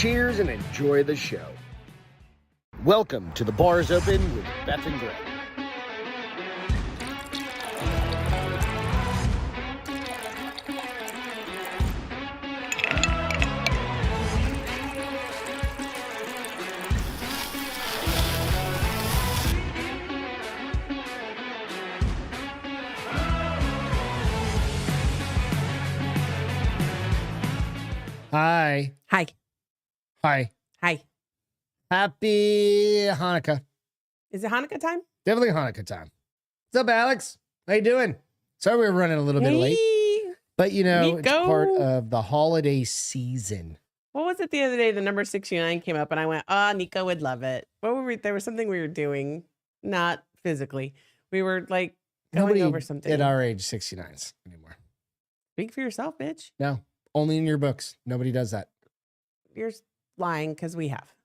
Cheers and enjoy the show. Welcome to The Bar's Open with Beth and Greg. Hi. Hi. Hi. Hi. Happy Hanukkah. Is it Hanukkah time? Definitely Hanukkah time. What's up, Alex? How you doing? Sorry we were running a little bit late. But, you know, it's part of the holiday season. What was it the other day? The number 69 came up and I went, Nico would love it. What were we? There was something we were doing, not physically. We were like going over something. At our age, 69s anymore. Speak for yourself, bitch. No, only in your books. Nobody does that. You're lying because we have.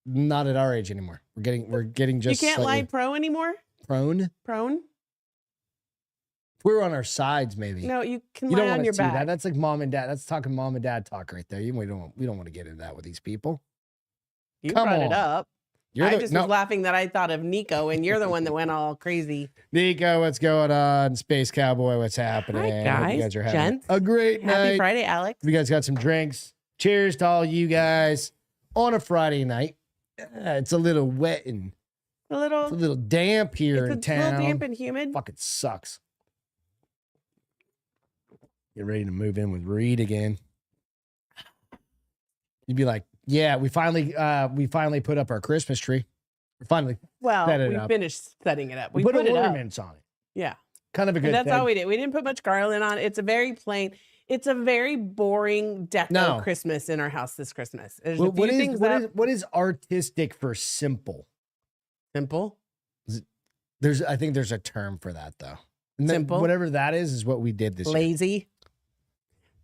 Not at our age anymore. We're getting just. You can't lie pro anymore? Prone? Prone? If we were on our sides, maybe. No, you can lie on your back. That. That's like mom and dad. That's talking mom and dad talk right there. We don't want to get into that with these people. You brought it up. I was no. laughing that I thought of Nico, and you're the one that went all crazy. Nico, what's going on? Space Cowboy, what's happening? Hi, guys. Hope you guys are having Gents. a great night. Happy Friday, Alex. You guys got some drinks. Cheers to all you guys on a Friday night. It's a little wet and it's a little damp here in town. It's a little damp and humid. Fucking sucks. Get ready to move in with Reed again. You'd be like, yeah, we finally put up our Christmas tree. We finally finished setting it up. We put ornaments on it. Yeah. Kind of a good That's thing. all we did. We didn't put much garland on it. It's a very plain, it's a very boring deco Christmas in our house this Christmas. There's a few things what is artistic for simple? Simple? I think there's a term for that though. Simple? Whatever that is what we did this year. Lazy?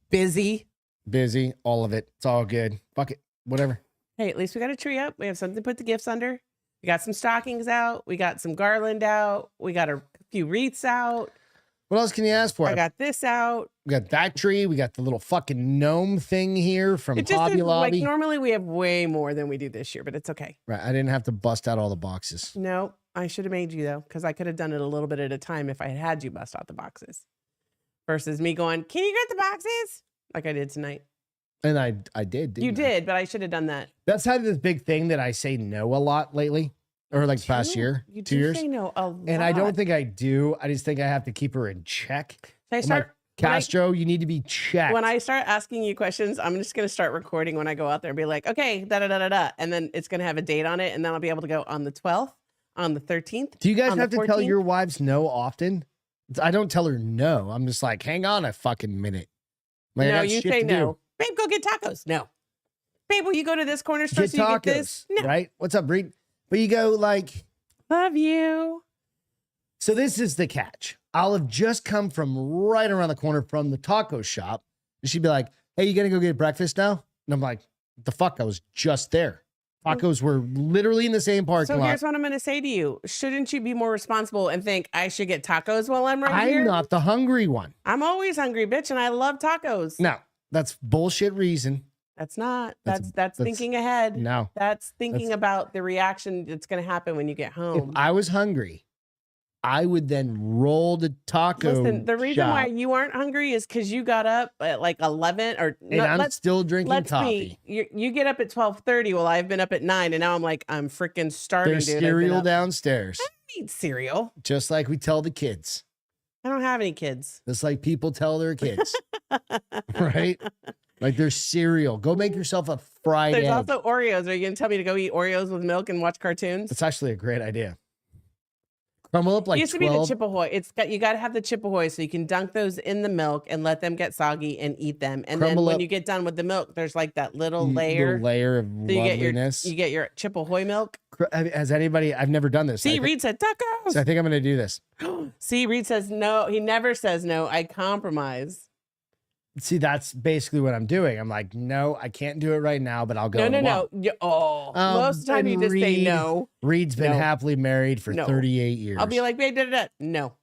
Busy, all of it. It's all good. Fuck it. Whatever. Hey, at least we got a tree up. We have something to put the gifts under. We got some stockings out. We got some garland out. We got a few wreaths out. What else can you ask for? I got this out. We got that tree. We got the little fucking gnome thing here from Hobby Lobby. Like normally we have way more than we do this year, but it's okay. Right. I didn't have to bust out all the boxes. No, I should have made you though, because I could have done it a little bit at a time if I had you bust out the boxes. Versus me going, can you get the boxes? Like I did tonight. And I did. You did, but I should have done that. That's had this big thing that I say no a lot lately, or like the past year, you 2 years. Say no a lot. And I don't think I do. I just think I have to keep her in check. Castro, you need to be checked. When I start asking you questions, I'm just going to start recording when I go out there and be like, okay, da-da-da-da-da. And then it's going to have a date on it. And then I'll be able to go on the 12th, on the 13th. Do you guys have to tell your wives no often? I don't tell her no. I'm just like, hang on a fucking minute. Like, no, you say no. Babe, go get tacos. No. Babe, will you go to this corner store so you get this? No. Right? What's up, Reed? But you go like... Love you. So this is the catch. I'll have just come from right around the corner from the taco shop. And she'd be like, hey, you gonna go get breakfast now? And I'm like, what the fuck? I was just there. Tacos were literally in the same parking lot. So here's what I'm going to say to you. Shouldn't you be more responsible and think I should get tacos while I'm here? I'm not the hungry one. I'm always hungry, bitch, and I love tacos. No, that's bullshit reason. That's not. That's thinking ahead. No. That's thinking about the reaction that's going to happen when you get home. If I was hungry, I would then roll the taco. Listen, the reason why you aren't hungry is because you got up at like 11 or... And I'm still drinking coffee. You get up at 12:30. Well, I've been up at 9 and now I'm like, I'm freaking starving. There's cereal downstairs. I don't eat cereal. Just like we tell the kids. I don't have any kids. Just like people tell their kids. Right? Like there's cereal. Go make yourself a fried egg. There's also Oreos. Are you going to tell me to go eat Oreos with milk and watch cartoons? That's actually a great idea. Crumble up like 12. It used to be the Chip Ahoy. You got to have the Chip Ahoy so you can dunk those in the milk and let them get soggy and eat them. And then when you get done with the milk, there's like that little layer of loveliness. You get your Chip Ahoy milk. Has anybody? I've never done this. See, Reed said tacos. So I think I'm going to do this. See, Reed says no. He never says no. I compromise. See, that's basically what I'm doing. I'm like, no, I can't do it right now, but I'll go. No. Most of the time you just say no. Reed's been happily married for 38 years. I'll be like, babe, no.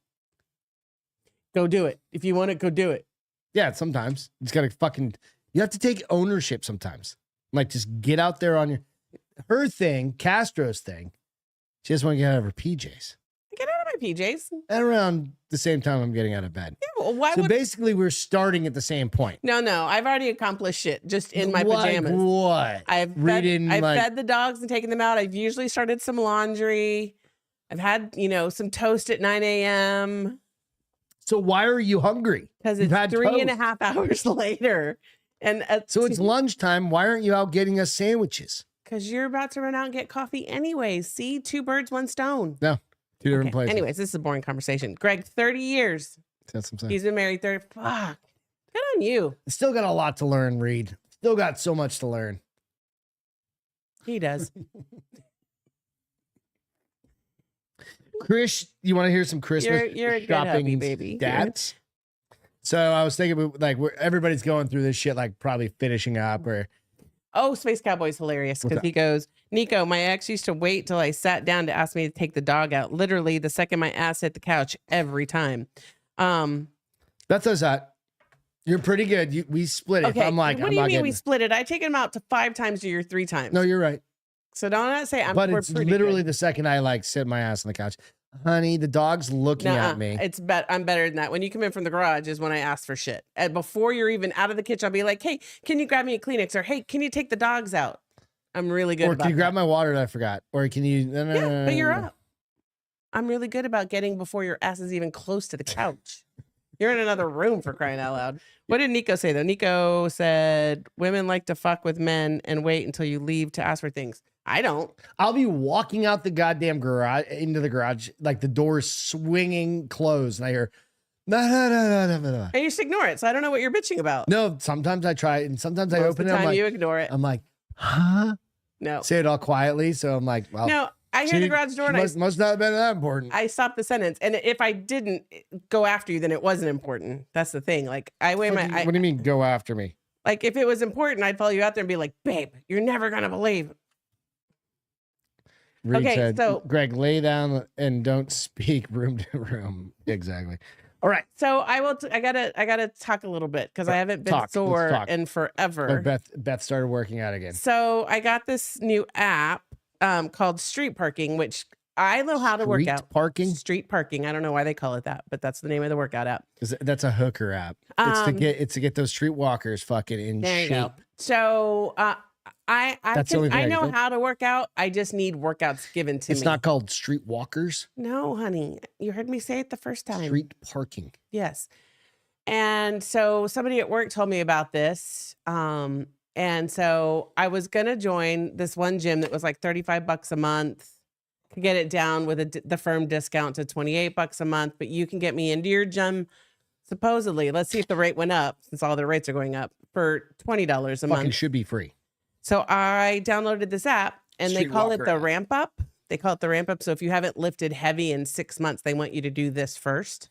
Go do it. If you want it, go do it. Yeah, sometimes. You have to take ownership sometimes. Like, just get out there on her thing, Castro's thing. She just want to get out of her PJs. Get out of my PJs. At around the same time I'm getting out of bed. Yeah, well, why So would... basically, we're starting at the same point. No, I've already accomplished shit just in my Like pajamas. what? I've fed the dogs and taken them out. I've usually started some laundry. I've had, some toast at 9 a.m. So why are you hungry? Because it's 3.5 hours later. And so it's lunchtime. Why aren't you out getting us sandwiches? Because you're about to run out and get coffee anyways. See, 2 birds, 1 stone. No, 2 different places. Anyways, this is a boring conversation. Greg, 30 years. That's what I'm saying. He's been married 30. Fuck. Good on you. Still got a lot to learn, Reed. Still got so much to learn. He does. Chris, you want to hear some Christmas you're a good shopping hubby, baby. stats? So I was thinking, like, everybody's going through this shit, like probably finishing up or. Oh, Space Cowboy's hilarious because he goes, Nico, my ex used to wait till I sat down to ask me to take the dog out. Literally, the second my ass hit the couch every time. That's us. You're pretty good. We split it. Okay. I'm like, what do you mean we split it? I take him out to 5 times to your 3 times. No, you're right. So don't say I'm. But it's literally the second I like sit my ass on the couch. Honey, the dog's looking at me. I'm better than that. When you come in from the garage is when I ask for shit. And before you're even out of the kitchen, I'll be like, hey, can you grab me a Kleenex? Or hey, can you take the dogs out? I'm really good. Or can you grab my water that I forgot? Or can you? No, but you're up. I'm really good about getting before your ass is even close to the couch. You're in another room, for crying out loud. What did Nico say though? Nico said women like to fuck with men and wait until you leave to ask for things. I don't. I'll be walking out the goddamn garage into the garage, like the door's swinging closed, and I hear, no. And you just ignore it. So I don't know what you're bitching about. No, sometimes I try it, and sometimes I Most open of it. the time I'm like, you ignore it. I'm like, huh? No. Say it all quietly. So I'm like, well, no. I hear the garage door, and must not have been that important. I stopped the sentence, and if I didn't go after you, then it wasn't important. That's the thing. Like I weigh my. What do you mean, go after me? Like if it was important, I'd follow you out there and be like, babe, you're never gonna believe. Reed said, so Greg, lay down and don't speak room to room. Exactly. All right. So I will. I gotta talk a little bit because I haven't been sore in forever. Beth started working out again. So I got this new app called Street Parking, which I know how to work out. Street Parking. I don't know why they call it that, but that's the name of the workout app. That's a hooker app. It's to get those street walkers fucking in shape. There you go. So I know how to work out. I just need workouts given to me. It's not called street walkers. No, honey. You heard me say it the first time. Street parking. Yes. And so somebody at work told me about this. And so I was going to join this one gym that was like $35 a month. Could get it down with the firm discount to $28 a month, but you can get me into your gym supposedly. Let's see if the rate went up since all the rates are going up for $20 a month. Fucking should be free. So I downloaded this app and they call it the ramp up. They call it the ramp up. So if you haven't lifted heavy in 6 months, they want you to do this first.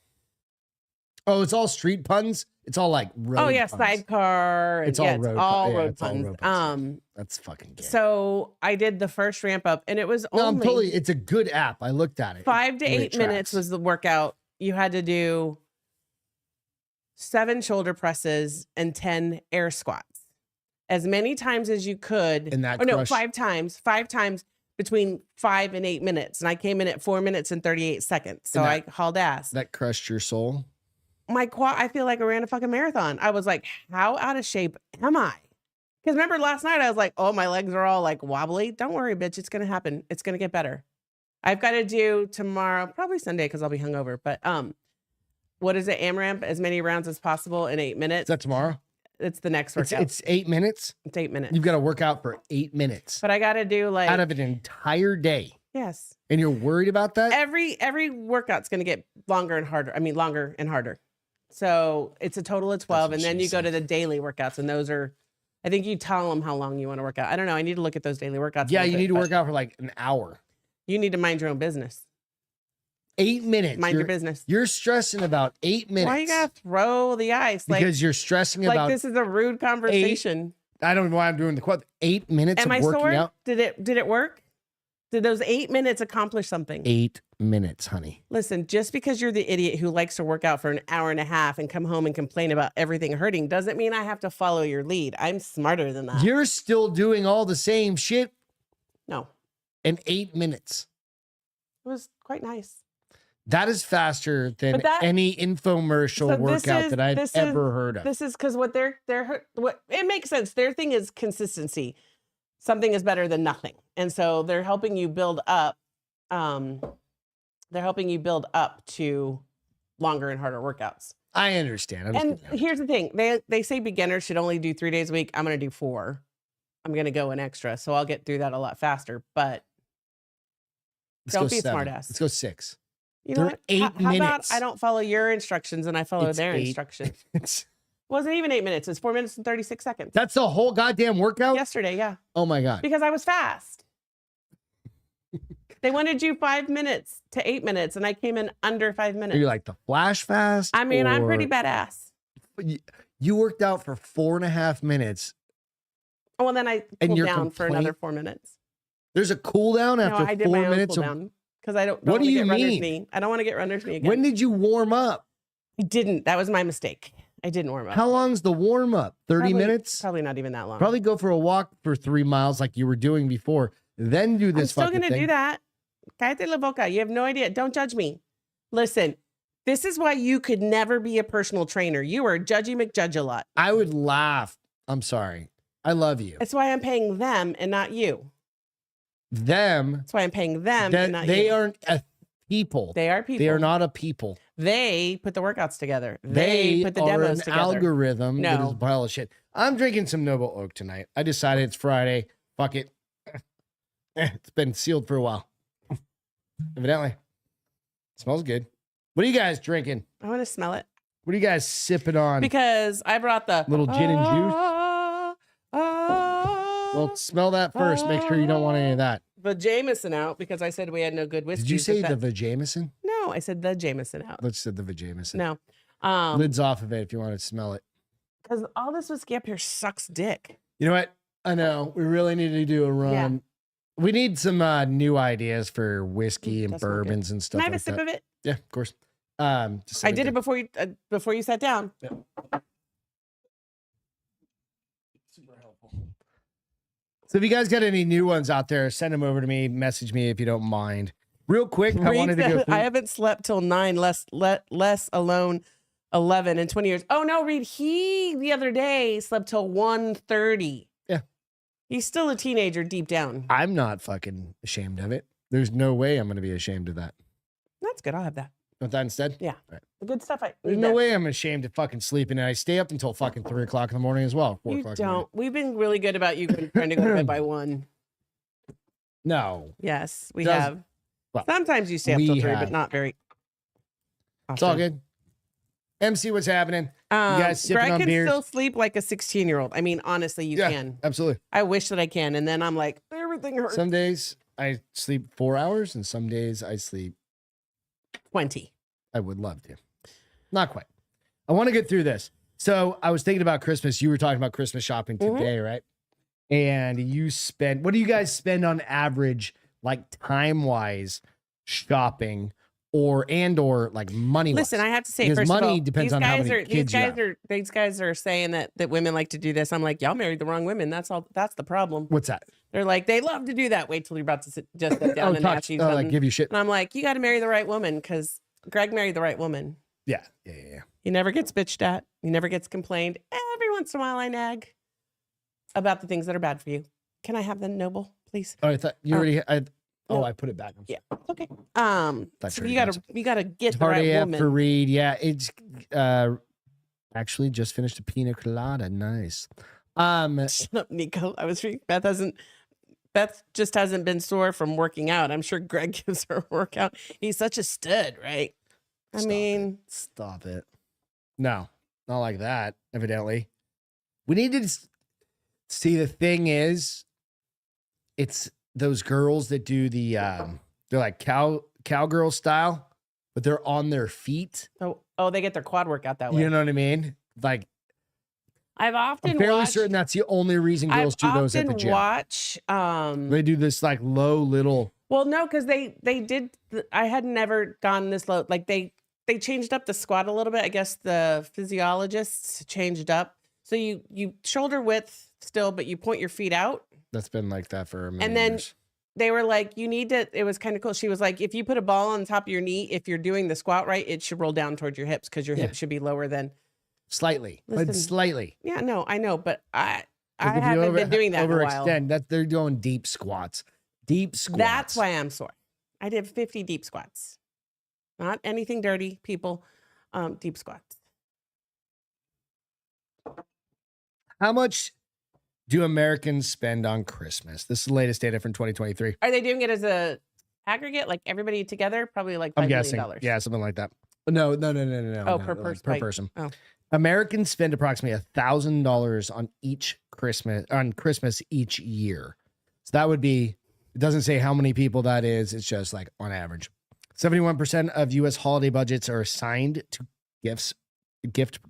Oh, it's all street puns. It's all like road. Oh yeah, puns. Sidecar. And It's all road puns. road puns. That's fucking gay. So I did the first ramp up, and it was only. It's a good app. I looked at it. 5 to 8 minutes was the workout. You had to do 7 shoulder presses and 10 air squats, as many times as you could. And that. 5 times. 5 times between 5 and 8 minutes, and I came in at 4 minutes and 38 seconds. So I hauled ass. That crushed your soul. My quad, I feel like I ran a fucking marathon. I was like, how out of shape am I? Because remember last night I was like, oh, my legs are all like wobbly. Don't worry, bitch. It's going to happen. It's going to get better. I've got to do tomorrow, probably Sunday because I'll be hungover. But what is it? AMRAP, as many rounds as possible in 8 minutes. Is that tomorrow? It's the next workout. It's 8 minutes? It's 8 minutes. You've got to work out for 8 minutes. But I got to do like. Out of an entire day. Yes. And you're worried about that? Every workout's going to get longer and harder. I mean, longer and harder. So it's a total of 12. And then you go to the daily workouts. And those are, I think you tell them how long you want to work out. I don't know. I need to look at those daily workouts. Yeah, you need to work out for like an hour. You need to mind your own business. 8 minutes. Mind your business. You're stressing about 8 minutes. Why you gotta throw the ice? Because you're stressing about. Like this is a rude conversation. I don't know why I'm doing the quote. 8 minutes Am of I working sore? out. Did it work? Did those 8 minutes accomplish something? 8 minutes, honey. Listen, just because you're the idiot who likes to work out for an hour and a half and come home and complain about everything hurting doesn't mean I have to follow your lead. I'm smarter than that. You're still doing all the same shit No, in 8 minutes. it was quite nice. That is faster than any infomercial workout that I've ever heard of. This is because what what it makes sense. Their thing is consistency. Something is better than nothing. And so they're helping you build up. They're helping you build up to longer and harder workouts. I understand. And here's the thing. They say beginners should only do 3 days a week. I'm going to do 4. I'm going to go an extra. So I'll get through that a lot faster. But don't be a smart ass. Let's go 6. You know what? 8 How minutes. about I don't follow your instructions and I follow their 8 instructions? minutes. Wasn't even 8 minutes. It's 4 minutes and 36 seconds. That's the whole goddamn workout? Yesterday, yeah. Oh my God. Because I was fast. They wanted you 5 minutes to 8 minutes, and I came in under 5 minutes. Are you like the flash fast? I mean, I'm pretty badass. You worked out for 4.5 minutes. Oh, well, then I cooled down for another 4 minutes. There's a cool down after 4 minutes? I did my own cool down because I don't what do you get runner's mean? knee. I don't want to get runner's knee again. When did you warm up? I didn't. That was my mistake. I didn't warm up. How long's the warm up? 30 minutes? Probably not even that long. Probably go for a walk for 3 miles like you were doing before. Then do this fucking thing. I'm still going to do that. Cállate la boca. You have no idea. Don't judge me. Listen, this is why you could never be a personal trainer. You are Judgy McJudge a lot. I would laugh. I'm sorry. I love you. That's why I'm paying them and not you. Them. That's why I'm paying them and not you. They aren't a people. They are people. They are not a people. They put the workouts together. They put the demos together. Algorithm that is a pile of shit. I'm drinking some Noble Oak tonight. I decided it's Friday. Fuck it. It's been sealed for a while. Evidently. Smells good. What are you guys drinking? I want to smell it. What are you guys sipping on? Because I brought the little gin and juice. Well, smell that first. Make sure you don't want any of that. The Jameson out because I said we had no good whiskey. Did you say the Jameson? No, I said the Jameson out. Let's say the Jameson. No. Lids off of it if you want to smell it. Because all this whiskey up here sucks dick. You know what? I know. We really need to do a run. Yeah. We need some new ideas for whiskey and bourbons and stuff. Can I have a sip of it? Yeah, of course. I did it before you sat down. Yeah. Super helpful. So if you guys got any new ones out there, send them over to me. Message me if you don't mind. Real quick, I wanted to go. I haven't slept till 9, less alone 11 in 20 years. Oh no, Reed, he the other day slept till 1:30. Yeah. He's still a teenager deep down. I'm not fucking ashamed of it. There's no way I'm going to be ashamed of that. That's good. I'll have that. Want that instead? Yeah. Right. The good stuff. There's no way I'm ashamed of fucking sleeping, and I stay up until fucking 3 o'clock in the morning as well. 4 o'clock. Don't. We've been really good about you trying to go to bed by 1. No. Yes, we have. Well, sometimes you stay up till 3, but not very often. It's all good. MC, what's happening? You guys sipping Greg on can beers? still sleep like a 16-year-old. I mean, honestly, you can. Absolutely. I wish that I can. And then I'm like, everything hurts. Some days I sleep 4 hours, and some days I sleep 20. I would love to. Not quite. I want to get through this. So I was thinking about Christmas. You were talking about Christmas shopping today, right? And you spend, what do you guys spend on average, like time-wise, shopping or like money? Listen, I have to say, because first money of all, depends on how many kids you have. These guys are saying that women like to do this. I'm like, y'all married the wrong women. That's all. That's the problem. What's that? They're like, they love to do that. Wait till you're about to just sit down and ask you something. Like give you shit. And I'm like, you got to marry the right woman because Greg married the right woman. Yeah. He never gets bitched at. He never gets complained. Every once in a while, I nag about the things that are bad for you. Can I have the Noble, please? Oh, I thought you already. I put it back. Yeah, it's okay. So you gotta get the right woman. For Reed. Yeah, it's actually just finished a pina colada. Nice. Shut up, Nico. I was reading. Beth just hasn't been sore from working out. I'm sure Greg gives her a workout. He's such a stud, right? Stop it. No, not like that. Evidently, we need to see. The thing is, it's those girls that do the they're like cowgirl style, but they're on their feet. Oh, they get their quad workout that way. You know what I mean? Like, I'm fairly certain that's the only reason girls do those at the gym. Watch. They do this like low little Well, no, because they did. I had never gone this low. Like they changed up the squat a little bit. I guess the physiologists changed up. So you shoulder width still, but you point your feet out. That's been like that for many And then years. they were like, you need to. It was kind of cool. She was like, if you put a ball on the top of your knee, if you're doing the squat right, it should roll down towards your hips because your hips should be lower than. Slightly, but Listen. slightly. Yeah, no, I know, but I 'Cause if you haven't been doing that in a while. overextend, that they're doing deep squats. Deep squats. That's why I'm sore. I did 50 deep squats. Not anything dirty, people. Deep squats. How much do Americans spend on Christmas? This is the latest data from 2023. Are they doing it as a aggregate, like everybody together? Probably like $5 I'm million. guessing. Yeah, something like that. No. Oh, no, per like person. per Like, person. oh. Americans spend approximately $1,000 on Christmas each year. So that would be, it doesn't say how many people that is. It's just like on average. 71% of U.S. holiday budgets are assigned to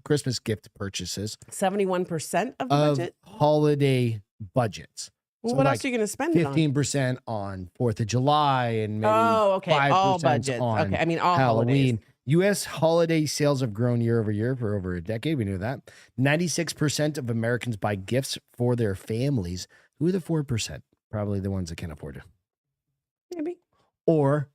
Christmas gift purchases 71% of the of budget? holiday budgets. Well, So what like else are you going to spend it on? 15% on 4th of July and maybe Oh, okay. 5% All budgets. on Okay. I mean, all Halloween. holidays. U.S. holiday sales have grown year over year for over a decade. We knew that. 96% of Americans buy gifts for their families. Who are the 4%? Probably the ones that can't afford it. Maybe. Or,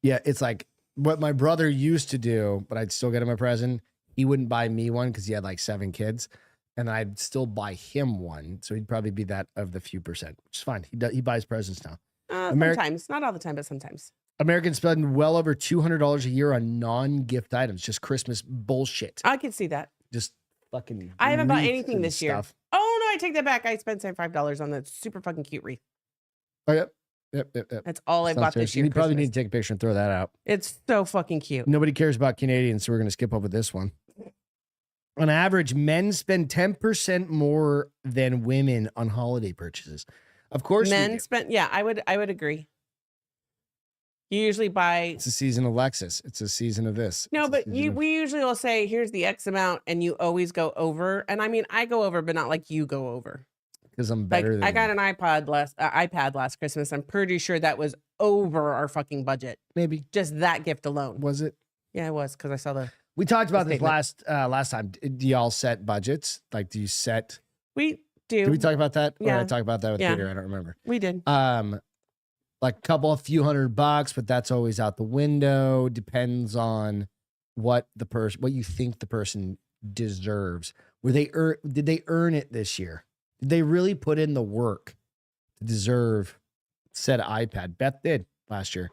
yeah, it's like what my brother used to do, but I'd still get him a present. He wouldn't buy me one because he had like 7 kids, and I'd still buy him one. So he'd probably be that of the few percent, which is fine. He buys presents now. Sometimes. Not all the time, but sometimes. Americans spend well over $200 a year on non-gift items, just Christmas bullshit. I can see that. Just fucking. I haven't bought wreaths anything and this year. stuff. Oh, no, I take that back. I spent $5 on that super fucking cute wreath. Oh, yep. That's all I It's not bought serious. this year. You probably Christmas. need to take a picture and throw that out. It's so fucking cute. Nobody cares about Canadians, so we're going to skip over this one. On average, men spend 10% more than women on holiday purchases. Of course, we Men do. spent, yeah, I would agree. You usually buy. It's a season of Lexus. It's a season of this. No, It's a but season of- we usually will say, here's the X amount, and you always go over. And I mean, I go over, but not like you go over. because I'm Like better than I got an iPad last Christmas. I'm pretty sure that was over our fucking budget. maybe. Just that gift alone. Was it? Yeah, it was because I saw the. We talked about this statement. last time. Do y'all set budgets? Like, do you set? We do. Did we talk about that? Or Yeah. I talked about that with Yeah. Peter. I don't remember. We did. Like a few $100, but that's always out the window. Depends on what you think the person deserves. Did they earn it this year? Did they really put in the work to deserve said iPad? Beth did last year.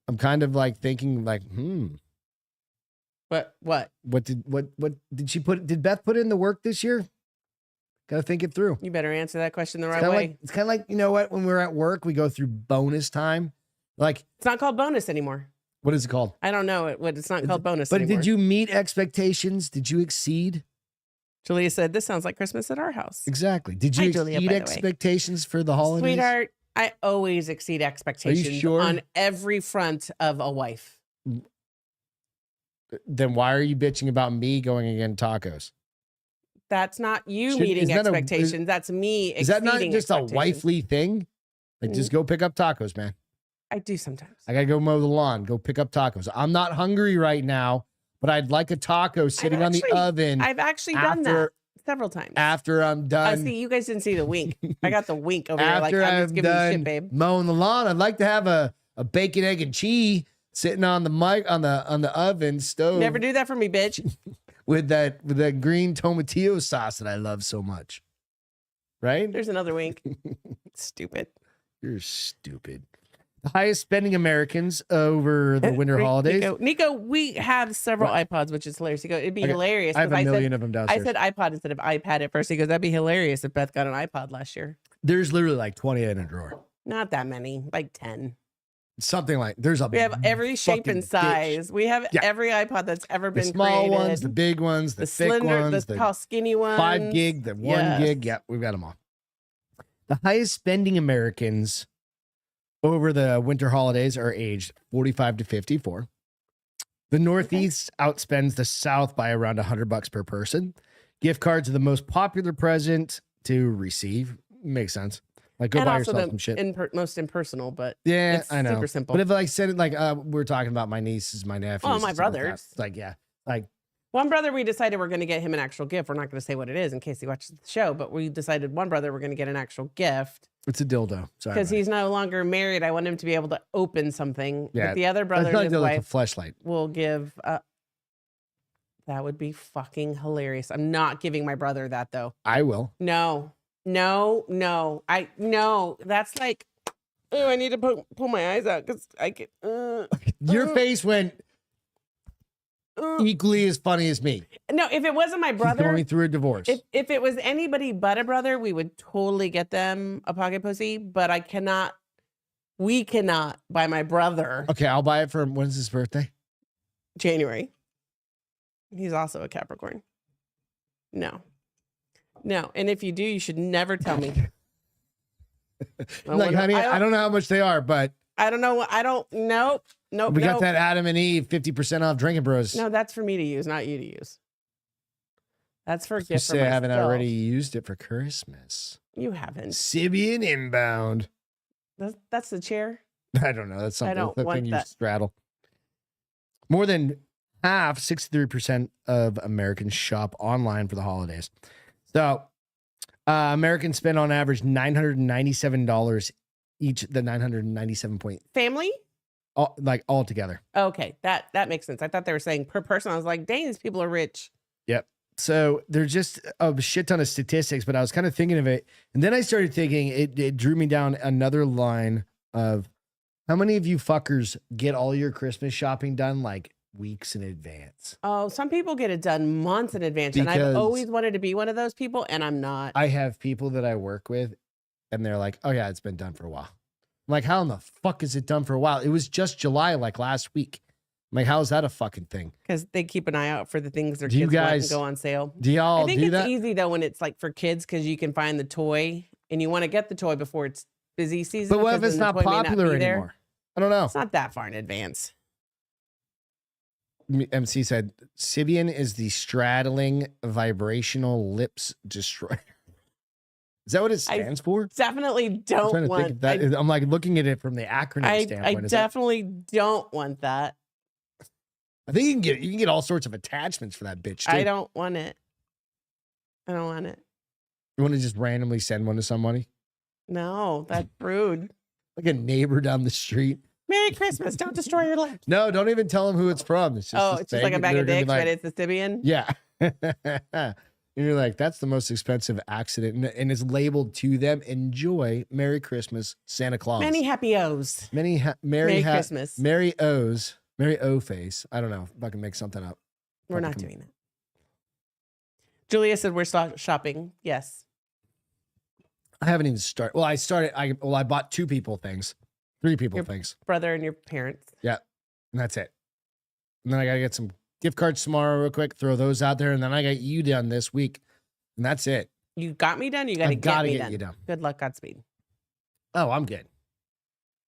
I'm kind of like thinking like, What? what did she put? Did Beth put in the work this year? Got to think it through. You better answer that question the right Kinda way. it's kind of like, you know what? When we're at work, we go through bonus time. Like, It's not called bonus anymore. what is it called? I don't know what it's not called bonus But anymore. did you meet expectations? Did you exceed? Julia said, this sounds like Christmas at our house. Exactly. Did Hi, you Julia, exceed by the way. expectations for the holidays? Sweetheart, I always exceed expectations sure? on every front of a wife. Then why are you bitching about me going and getting tacos? That's not you Should- meeting is that a- expectations. That's me Is that not exceeding just a expectations. wifely thing? Like, just go pick up tacos, man. I do sometimes. I gotta go mow the lawn. Go pick up tacos. I'm not hungry right now, but I'd like a taco sitting on the actually- oven I've actually done that several times. after I'm done. See, you guys didn't see the wink. I got the wink over here. Like, After I'm I'm just giving you done shit, babe. mowing the lawn, I'd like to have a bacon, egg, and cheese sitting on the mic on the oven stove Never do that for me, bitch. with that green tomatillo sauce that I love so much. Right? There's another wink. Stupid. You're stupid. The highest spending Americans over the winter holidays. Nico, we have several iPods, which is hilarious. He goes, it'd be Okay, hilarious. I have 'cause a million of them I downstairs. said iPod instead of iPad at first. He goes, that'd be hilarious if Beth got an iPod last year. There's literally like 20 in a drawer. Not that many, like 10. Something like there's a We have every shape fucking and size. We have Yeah. every iPod that's ever the been small created. ones, the big ones, the, the thick slender, ones, the the tall, skinny ones. 5 gig, the 1 Yes. gig. Yeah, we've got them all. The highest spending Americans over the winter holidays are aged 45 to 54. The Northeast outspends the South by around $100 per person. Gift cards are the most popular present to receive. Makes sense. Like, go and buy also yourself the some shit. most impersonal, but Yeah, it's I know. super simple. But if I said it like we're talking about my nieces, my nephews, Oh, and my stuff like that, brothers. it's like, yeah, like One brother, we decided we're going to get him an actual gift. We're not going to say what it is in case he watches the show, but we decided one brother we're going to get an actual gift it's a dildo. Sorry, because buddy. he's no longer married. I want him to be able to open something. Yeah, But the other brother That's not and a his dildo, wife it's a fleshlight. will give. That would be fucking hilarious. I'm not giving my brother that though. I will. No. That's like, oh, I need to pull my eyes out because I get. Your face went equally as funny as me. No, if it wasn't my He's brother, going through a divorce. if it was anybody but a brother, we would totally get them a pocket pussy. But we cannot buy my brother Okay, I'll buy it for him. When's his birthday? January. He's also a Capricorn. No. And if you do, you should never tell me. Like, honey, I don't know how much they are, but I don't know. Nope. we got that Adam and Eve 50% off Drinking Bros. No, that's for me to use, not you to use. That's for a You gift for say I haven't myself. already used it for Christmas. You haven't. Sibian inbound. That's the chair. I don't know. That's something. don't That want thing you that. straddle. More than half, 63% of Americans shop online for the holidays. So Americans spend on average $997 each. The 997 point, Family? all together. Okay, that makes sense. I thought they were saying per person. I was like, dang, these people are rich. Yep. So there's just a shit ton of statistics, but I was kind of thinking of it. And then I started thinking, it drew me down another line of how many of you fuckers get all your Christmas shopping done like weeks in advance? Oh, some people get it done months in advance. And I've Because- always wanted to be one of those people, and I'm not. I have people that I work with and they're like, oh yeah, it's been done for a while. I'm like, how in the fuck is it done for a while? It was just July, like last week. I'm like, how is that a fucking thing? Because they keep an eye out for the things their Do you kids want and guys- go on sale. Do y'all I think do it's that? easy though when it's like for kids because you can find the toy and you want to get the toy before it's busy season. But what if because it's then the not toy may popular be there. anymore? I don't know. It's not that far in advance. MC said, Sibian is the straddling vibrational lips destroyer. Is that what it stands for? Definitely I'm don't trying to want. think of that. I'm like looking at it from the acronym I standpoint. Is definitely don't want that. I think you can get all sorts of attachments for that bitch too. I don't want it. I don't want it. You want to just randomly send one to somebody? No, that's rude. Like a neighbor down the street. Merry Christmas. Don't destroy your lips. No, don't even tell them who it's from. It's just Oh, this it's just like a thing, bag and of they're dicks, gonna be but it's a Sibian. Yeah. And you're like, that's the most expensive accident. And it's labeled to them. Enjoy. Merry Christmas, Santa Claus. Many happy O's. Merry Christmas. Merry O's. Merry O face. I don't know. If I can make something up. We're not doing that. Julia said we're shopping. Yes. I haven't even started. Well, I bought 2 people things. 3 people Your- things. Brother and your parents. And that's it. And then I got to get some gift cards tomorrow real quick, throw those out there. And then I got you done this week. And that's it. You got me done? You got to I've got to me get done. you done. Good luck, Godspeed. Oh, I'm good.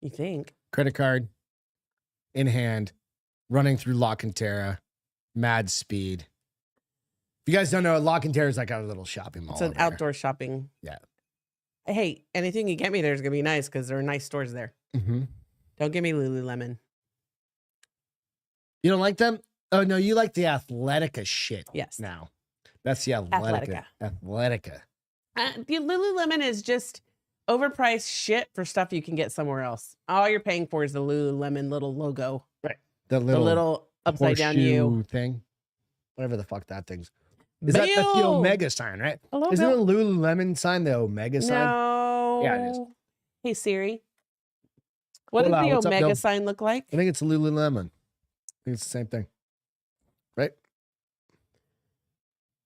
You think? Credit card in hand, running through Lock and Terra, mad speed. If you guys don't know, Lock and Terra is like a little shopping mall. It's an over there. outdoor shopping. Yeah. Hey, anything you get me there is going to be nice because there are nice stores there. Mhm. Don't give me Lululemon. You don't like them? Oh, no, you like the Athletica shit. Yes. Now. That's the Athletica. Athletica. The Lululemon is just overpriced shit for stuff you can get somewhere else. All you're paying for is the Lululemon little logo. The The little upside down U. horseshoe thing. Whatever the fuck that thing's. That's the Bill! Omega sign, right? Hello, Isn't Bill? the Lululemon sign the Omega sign? No. Yeah, it is. Hey, Siri. What Hola, does the what's up, Omega Bill? sign look like? I think it's Lululemon. I think it's the same thing. Right?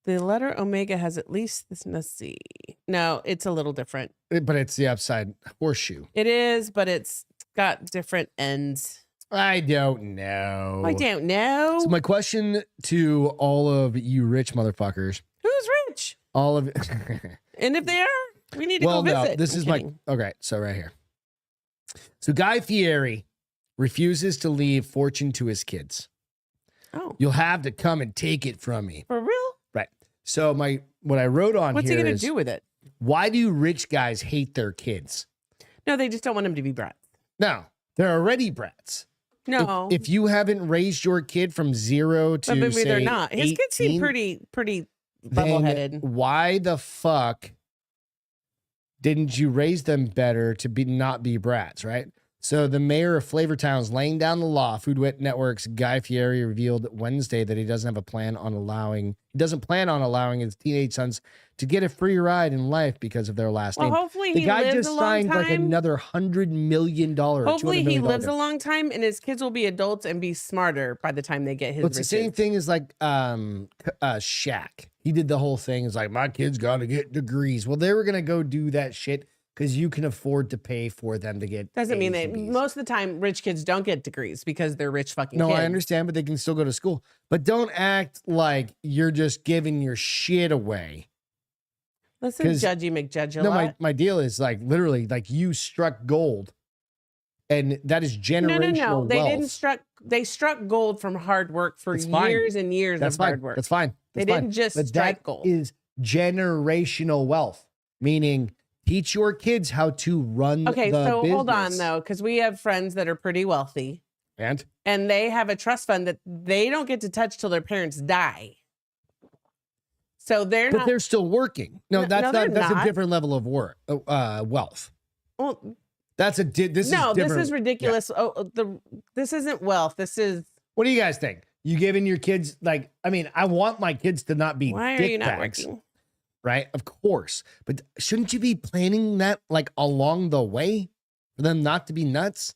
The letter Omega has at least this. Let's see. No, it's a little different. But it's the upside horseshoe. It is, but it's got different ends. I don't know. I don't know. So my question to all of you rich motherfuckers, Who's rich? all of And if they are, we need to well, go no, visit. this I'm is kidding. my okay. So right here. So Guy Fieri refuses to leave fortune to his kids. Oh, You'll have to come and take it from me. for real? Right. So what I wrote on What's here he going is to do with it? Why do rich guys hate their kids? No, they just don't want them to be brats. No, they're already brats. No. If you haven't raised your kid from 0 to but maybe say they're not. His 18, kids seem pretty then level-headed. why the fuck didn't you raise them better to not be brats, right? So the mayor of Flavortown is laying down the law. Food Network's Guy Fieri revealed Wednesday that he doesn't plan on allowing his teenage sons to get a free ride in life because of their last Well, name. hopefully The he guy lives just a long signed like time. another $100 million. Hopefully $200 he million lives a deal. long time and his kids will be adults and be smarter by the time they get his But it's the riches. same thing as like Shaq. He did the whole thing. It's like, my kids got to get degrees. Well, they were gonna go do that shit because you can afford to pay for them to get. Doesn't mean A's that and B's. most of the time rich kids don't get degrees because they're rich fucking No, kids. I understand, but they can still go to school. But don't act like you're just giving your shit away. Listen, 'Cause- Judgy McJudge a No, lot. my deal is like literally like you struck gold, and that is generational No. They wealth. didn't struck. They struck gold from hard work for That's fine. years and years That's of fine. hard work. That's fine. They That's fine. didn't just But strike that gold. is generational wealth, meaning teach your kids how to run. Okay, the so hold on business. though, because we have friends that are pretty wealthy, And and they have a trust fund that they don't get to touch till their parents die. So they're but not. they're still working. No, No, that's no, not. they're That's not. a different level of wealth. Well, That's a this no, is this different. is ridiculous. Oh, this isn't wealth. This is. What do you guys think? You giving your kids like? I mean, I want my kids to not be Why are dick you not bags, working? right? Of course, but shouldn't you be planning that like along the way for them not to be nuts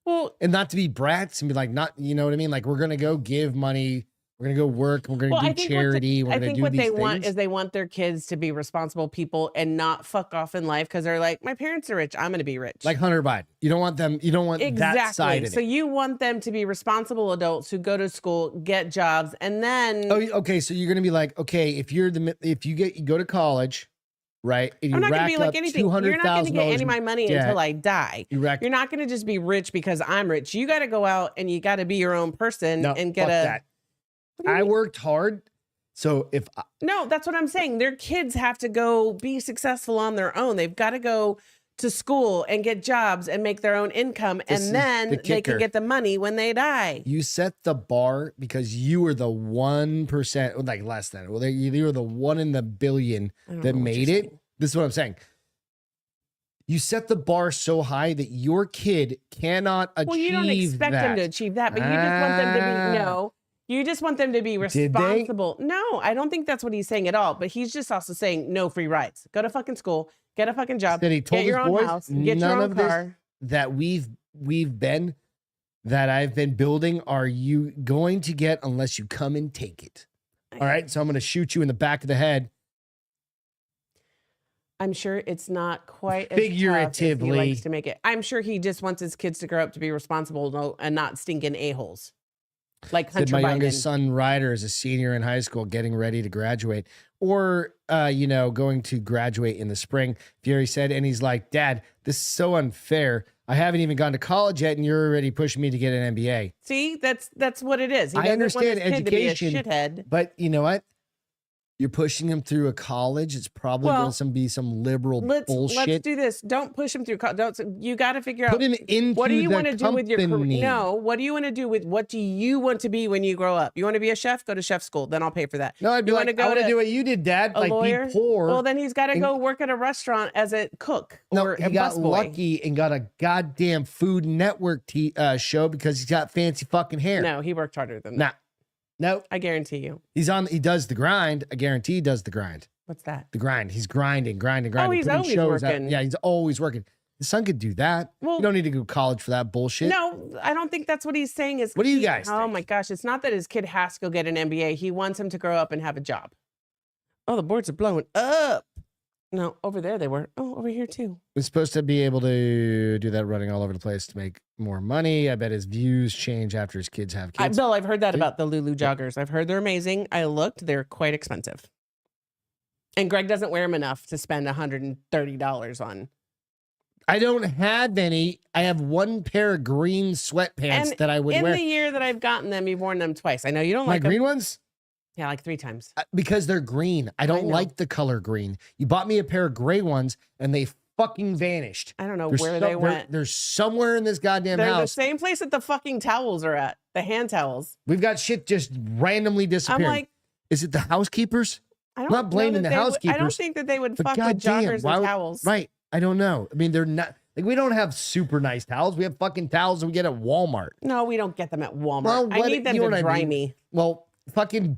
Well, and not to be brats and be like not, you know what I mean? Like we're gonna go give money, we're gonna go work, we're gonna I do think charity, we're I gonna think do what these they things. want is they want their kids to be responsible people and not fuck off in life because they're like, my parents are rich. I'm going to be rich. like Hunter Biden. You don't want them. You don't want that side exactly. of So it. you want them to be responsible adults who go to school, get jobs, and then Oh, okay. So you're gonna be like, okay, if you go to college, right? And you I'm not going rack to be like up anything. You're not going to get any of my money debt. until I die. You rack. You're not going to just be rich because I'm rich. You got to go out and you got to be your own person No, and get fuck a. that. What do you I mean? worked hard, so if No, that's what I'm saying. Their kids have to go be successful on their own. They've got to go to school and get jobs and make their own income, This is and then the they kicker. can get the money when they die. you set the bar because you were the 1%, like less than, well, you were the 1 in the billion I don't that know what made you're it. saying. This is what I'm saying. You set the bar so high that your kid cannot achieve Well, you don't expect that. them to achieve that, but you just want them to Ah. be no. You just want them to be Did they? responsible. No, I don't think that's what he's saying at all. But he's just also saying no free rides. Go to fucking school, get a fucking job, That he told get your his own boys, house, get your none own of this car. that I've been building are you going to get unless you come and take it. All right. So I'm going to shoot you in the back of the head. I'm sure it's not quite as tough as he Figuratively. likes to make it. I'm sure he just wants his kids to grow up to be responsible and not stinking a-holes. Like Said Hunter my Biden. youngest son Ryder is a senior in high school getting ready to graduate or going to graduate in the spring. Fury said, and he's like, Dad, this is so unfair. I haven't even gone to college yet and you're already pushing me to get an MBA. See, that's what it is. He I doesn't understand want his kid education, to be a shithead. But you know what? You're pushing him through a college. It's probably Well, going to be some liberal Let's bullshit. do this. Don't push him through. You got to figure Put out him into what do you the want to do with your career. company. No, what do you want to do with what do you want to be when you grow up? You want to be a chef? Go to chef school. Then I'll pay for that. No, I'd be You like, wanna I go want to to do what you did, Dad. A Like lawyer? be poor. Well, then he's got to and- go work at a restaurant as a cook no, or he a got busboy. lucky and got a goddamn Food Network show because he's got fancy fucking hair. No, he worked harder than that. No, I guarantee you. he does the grind. I guarantee he does the grind. What's that? The grind. He's grinding. Oh, he's putting always shows out. working. Yeah, he's always working. His son could do that. Well, You don't need to go to college for that bullshit. no, I don't think that's what he's saying. Is What do you guys Oh think? my gosh, it's not that his kid has to go get an MBA. He wants him to grow up and have a job. Oh, the boards are blowing up. No, over there they were. Oh, over here too. We're supposed to be able to do that running all over the place to make more money. I bet his views change after his kids have kids. Bill, I've heard that See? about the Lulu joggers. I've heard they're amazing. I looked; they're quite expensive. And Greg doesn't wear them enough to spend $130 on. I don't have any. I have one pair of green sweatpants And that I would In wear. the year that I've gotten them, you've worn them twice. I know you don't My like them. green ones? Yeah, like 3 times. Because they're green. I don't know. like the color green. You bought me a pair of gray ones and they fucking vanished. I don't know where they went. They're somewhere in this goddamn They're the house. same place that the fucking towels are at. The hand towels. We've got shit just randomly I'm disappearing. like, is it the housekeepers? I don't I'm not blaming know the that housekeepers. I don't think that they would but fuck with goddamn, joggers why and would- towels. Right. I don't know. I mean, they're not like we don't have super nice towels. We have fucking towels that we get at Walmart. No, we don't get them at Walmart. Well, I need them you know to what I dry mean? me. Well, fucking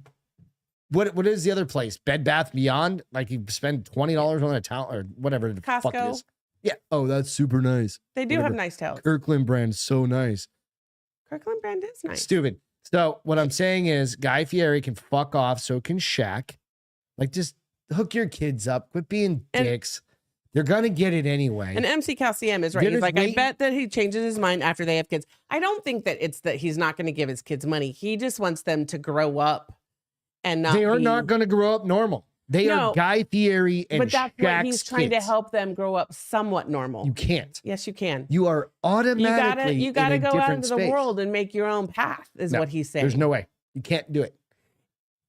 what is the other place? Bed Bath Beyond? Like you spend $20 on a towel or whatever the fuck it Costco. is. Yeah. Oh, that's super nice. They do Whatever. have nice towels. Kirkland brand, so nice. Kirkland brand is nice. Stupid. So what I'm saying is Guy Fieri can fuck off, so can Shaq. Like just hook your kids up. Quit being dicks. They're gonna get it anyway. And MC Calcium is right. They're He's just like, I waiting- bet that he changes his mind after they have kids. I don't think that it's that he's not going to give his kids money. He just wants them to grow up and not. They are be, not gonna grow up normal. They No, are Guy Fieri and But that's what he's Shaq's trying kids. to help them grow up somewhat normal. You can't. Yes, you can. You are automatically You gotta in a go out different into the space. world and make your own path. Is No, what he's saying. There's no way. You can't do it.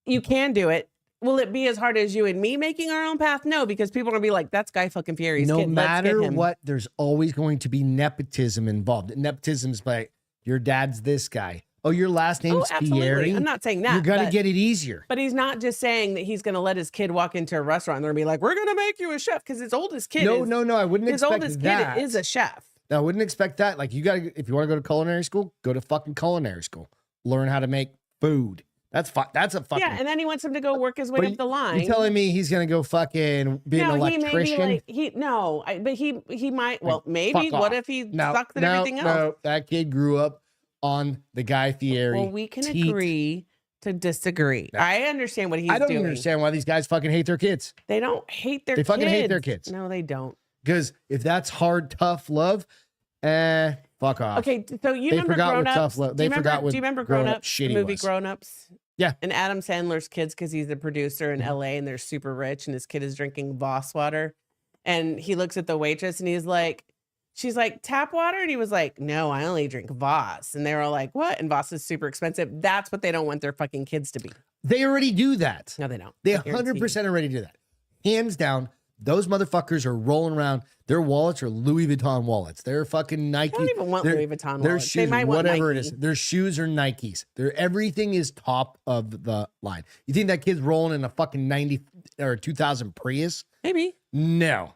You can do it. Will it be as hard as you and me making our own path? No, because people are gonna be like, "That's Guy fucking Fieri's No kid. Let's get matter him." what, there's always going to be nepotism involved. Nepotism's like your dad's this guy. Oh, your last Oh, name's absolutely. Fieri. I'm not saying that. You're gonna but- get it easier. But he's not just saying that he's going to let his kid walk into a restaurant and they're going to be like, "We're going to make you a chef," because his oldest kid No, is, no, no. I wouldn't his expect oldest that. kid is a chef. No, I wouldn't expect that. Like you gotta, if you want to go to culinary school, go to fucking culinary school. Learn how to make food. That's fine. That's a fucking. Yeah, and then he wants him to go work his way But up the line. You telling me he's gonna go fucking be an no, he may be electrician? like but he might. Well, maybe. fuck What off. if he No, sucks at no, everything else? no. That kid grew up on the Guy Fieri. Well, we can teat. agree to disagree. No. I understand what he's I don't doing. understand why these guys fucking hate their kids. They don't hate their They kids. fucking hate their kids. No, they don't. Because if that's hard, tough love, fuck off. Okay, so you They remember forgot Grown what Ups? tough love. They forgot what Do you remember Grown Grown Up Ups? shitty The movie was. Grown Ups? Yeah. And Adam Sandler's kids, because he's the producer in LA and they're super rich, and his kid is drinking Voss water. And he looks at the waitress and he's like, she's like, "Tap water?" And he was like, "No, I only drink Voss." And they were all like, "What?" And Voss is super expensive. That's what they don't want their fucking kids to be. They already do that. No, they don't. They I guarantee you. 100% already do that. Hands down, those motherfuckers are rolling around. Their wallets are Louis Vuitton wallets. They're fucking Nike. I don't even want Their- Louis Vuitton Their wallets. shoes, They might want whatever Nike. it is. Their shoes are Nikes. Their everything is top of the line. You think that kid's rolling in a fucking 90 or 2000 Prius? Maybe. No.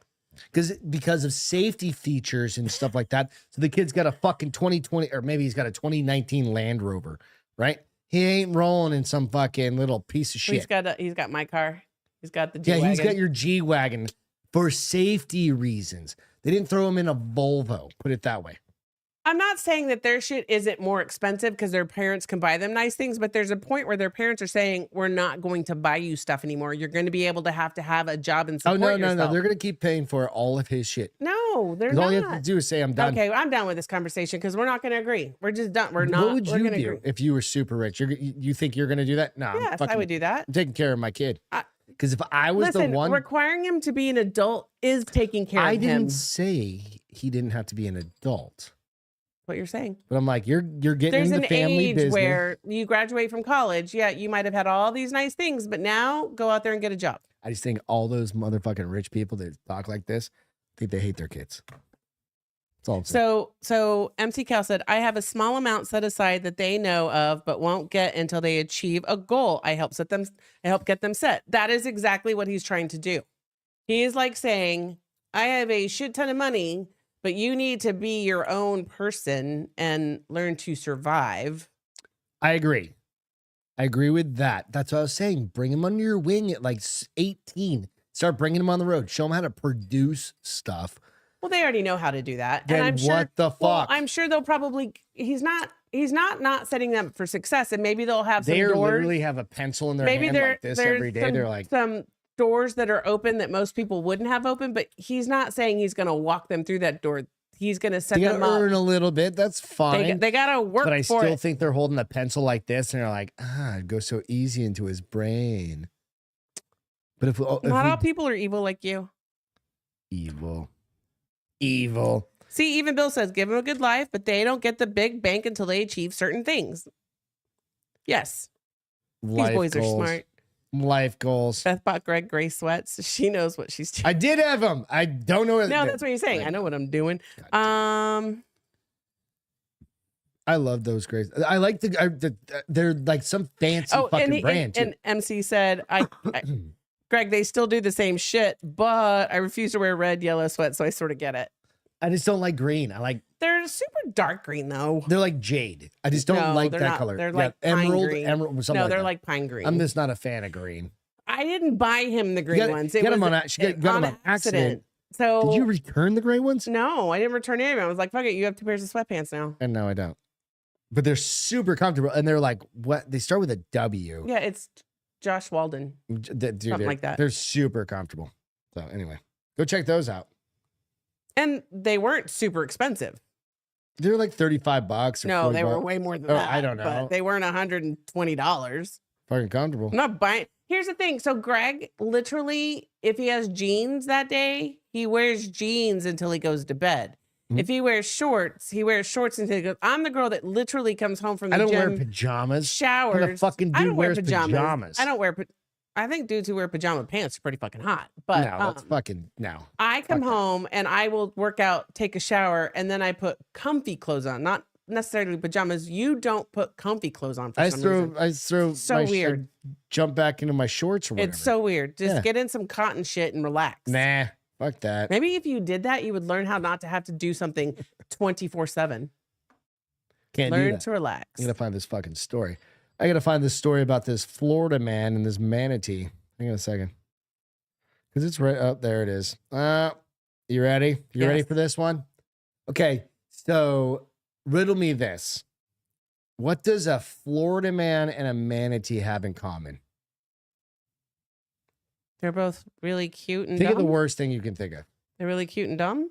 Because of safety features and stuff like that. So the kid's got a fucking 2020, or maybe he's got a 2019 Land Rover, right? He ain't rolling in some fucking little piece of shit. He's got my car. He's got the Yeah, G-Wagon. he's got your G-Wagon for safety reasons. They didn't throw him in a Volvo, put it that way. I'm not saying that their shit isn't more expensive because their parents can buy them nice things, but there's a point where their parents are saying, "We're not going to buy you stuff anymore. You're going to be able to have a job and Oh, support no, no, yourself." no. They're going to keep paying for all of his shit. No, they're 'Cause not. all you have to do is say, I'm done. Okay, I'm done with this conversation because we're not going to agree. We're just done. We're not. What would we're you gonna do agree. if you were super rich? You think you're going to do that? No, Yes, I would do that. I'm taking care of my kid. I- Because if I was Listen, the one, requiring him to be an adult is taking care I of didn't him. say he didn't have to be an adult. What you're saying. But I'm like, you're getting There's into an the family age business. where you graduate from college. Yeah, you might have had all these nice things, but now go out there and get a job. I just think all those motherfucking rich people that talk like this think they hate their kids. That's all I'm saying. So MC Cal said, "I have a small amount set aside that they know of, but won't get until they achieve a goal. I help get them set." That is exactly what he's trying to do. He is like saying, "I have a shit ton of money, but you need to be your own person and learn to survive." I agree. I agree with that. That's what I was saying. Bring him under your wing at like 18. Start bringing him on the road. Show him how to produce stuff. Well, they already know how to do that. Then and I'm sure, what the fuck? Well, I'm sure they'll probably, he's not setting them up for success. And maybe they'll have some They doors. literally have a pencil in their Maybe hand like this there's every day. some- They're like, some doors that are open that most people wouldn't have open, but he's not saying he's going to walk them through that door. He's going to set they them gotta up. earn a little bit. That's fine. They got to work But I for still it. think they're holding a pencil like this and they're like, it goes so easy into his brain. But if Not all people are evil like you. evil. See, even Bill says, give them a good life, but they don't get the big bank until they achieve certain things. Yes. These boys are smart. Life goals. Beth bought Greg gray sweats. She knows what she's doing. I did have them. I don't know. No, that's what you're saying. I know what I'm doing. I love those grays. I like they're like some fancy fucking brand. And MC said, Greg, they still do the same shit, but I refuse to wear red, yellow sweats, so I sort of get it. I just don't like green. They're super dark green though. They're like jade. I just don't like that color. They're like emerald green. Emerald. No, they're like pine green. I'm just not a fan of green. I didn't buy him the green ones. It got was them on accident. So did you return the gray ones? No, I didn't return any of them. I was like, fuck it, you have 2 pairs of sweatpants now. And no, I don't. But they're super comfortable, and they're like what? They start with a W. Yeah, it's Josh Walden. Something like that. They're super comfortable. So anyway, go check those out. And they weren't super expensive. They're like $35. No, they were way more than that. I don't know. But they weren't $120. Fucking comfortable. I'm not buying. Here's the thing. So Greg, literally, if he has jeans that day, he wears jeans until he goes to bed. Mm-hmm. If he wears shorts, he wears shorts until he goes. I'm the girl that literally comes home from the gym. I don't wear pajamas. Showers. What the fucking dude wears pajamas? I don't wear. I think dudes who wear pajama pants are pretty fucking hot. But no, that's fucking no. I come home and I will work out, take a shower, and then I put comfy clothes on, not necessarily pajamas. You don't put comfy clothes on for some reason. I throw so weird. Jump back into my shorts or whatever. It's so weird. Just get in some cotton shit and relax. Nah, fuck that. Maybe if you did that, you would learn how not to have to do something 24/7. Can't learn do that. to relax. I gotta find this fucking story. I gotta find this story about this Florida man and this manatee. Hang on a second. Because it's right up there. It is. You ready? You ready for this one? Okay. So riddle me this. What does a Florida man and a manatee have in common? They're both really cute and think dumb. of the worst thing you can think of. They're really cute and dumb.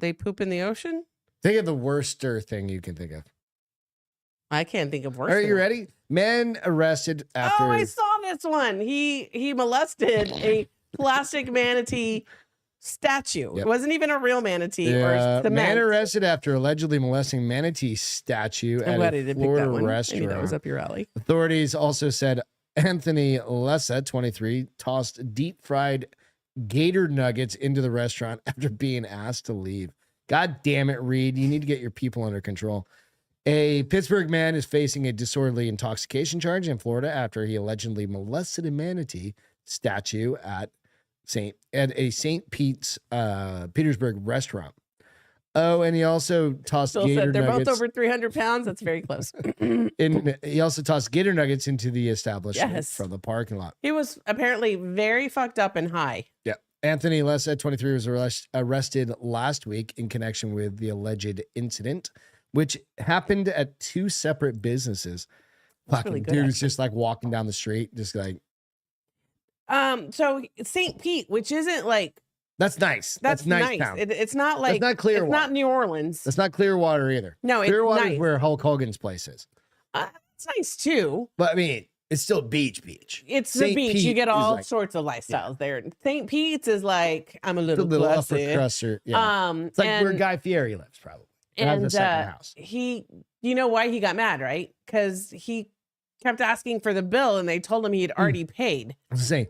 They poop in the ocean. Think of the worster thing you can think of. I can't think of worse. Are you ready? Man arrested after. Oh, I saw this one. He molested a plastic manatee statue. Yep. It wasn't even a real manatee or cement. Man arrested after allegedly molesting manatee statue at a Florida restaurant. Maybe that was up your alley. Authorities also said Anthony Lessa, 23, tossed deep-fried gator nuggets into the restaurant after being asked to leave. God damn it, Reed. You need to get your people under control. A Pittsburgh man is facing a disorderly intoxication charge in Florida after he allegedly molested a manatee statue at a St. Pete's Petersburg restaurant. Oh, and he also tossed gator they're nuggets. Both over 300 pounds. That's very close. He also tossed gator nuggets into the establishment from the parking lot. He was apparently very fucked up and high. Yeah. Anthony Lessa, 23, was arrested last week in connection with the alleged incident, which happened at 2 separate businesses. Fucking really dude is just like walking down the street, just like. So St. Pete, which isn't like. That's nice. That's nice. It's not like. It's not Clearwater. It's not New Orleans. It's not Clearwater either. No, Clearwater nice. is where Hulk Hogan's place is. It's nice too. But I mean, it's still beach. It's the beach. You get all sorts of lifestyles there. St. Pete's is like, I'm a little upper crusser. Yeah. It's like where Guy Fieri lives, probably. And the second house. You know why he got mad, right? Because he kept asking for the bill and they told him he had already paid. I was saying,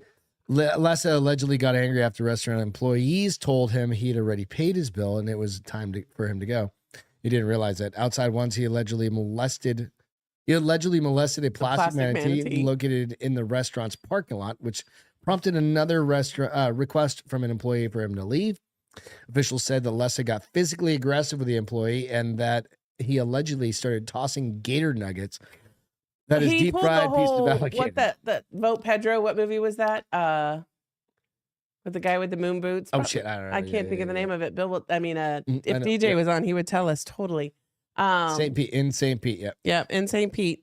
Lessa allegedly got angry after restaurant employees told him he had already paid his bill and it was time for him to go. He didn't realize that. Outside once, he allegedly molested a plastic manatee located in the restaurant's parking lot, which prompted another request from an employee for him to leave. Officials said that Lessa got physically aggressive with the employee and that he allegedly started tossing gator nuggets. That is deep fried piece of alligator. What that Vote Pedro? What movie was that? With the guy with the moon boots. Oh shit! I don't know. I can't think of the name of it. Bill. If DJ was on, he would tell us totally. St. Pete. Yep. Yep. In St. Pete.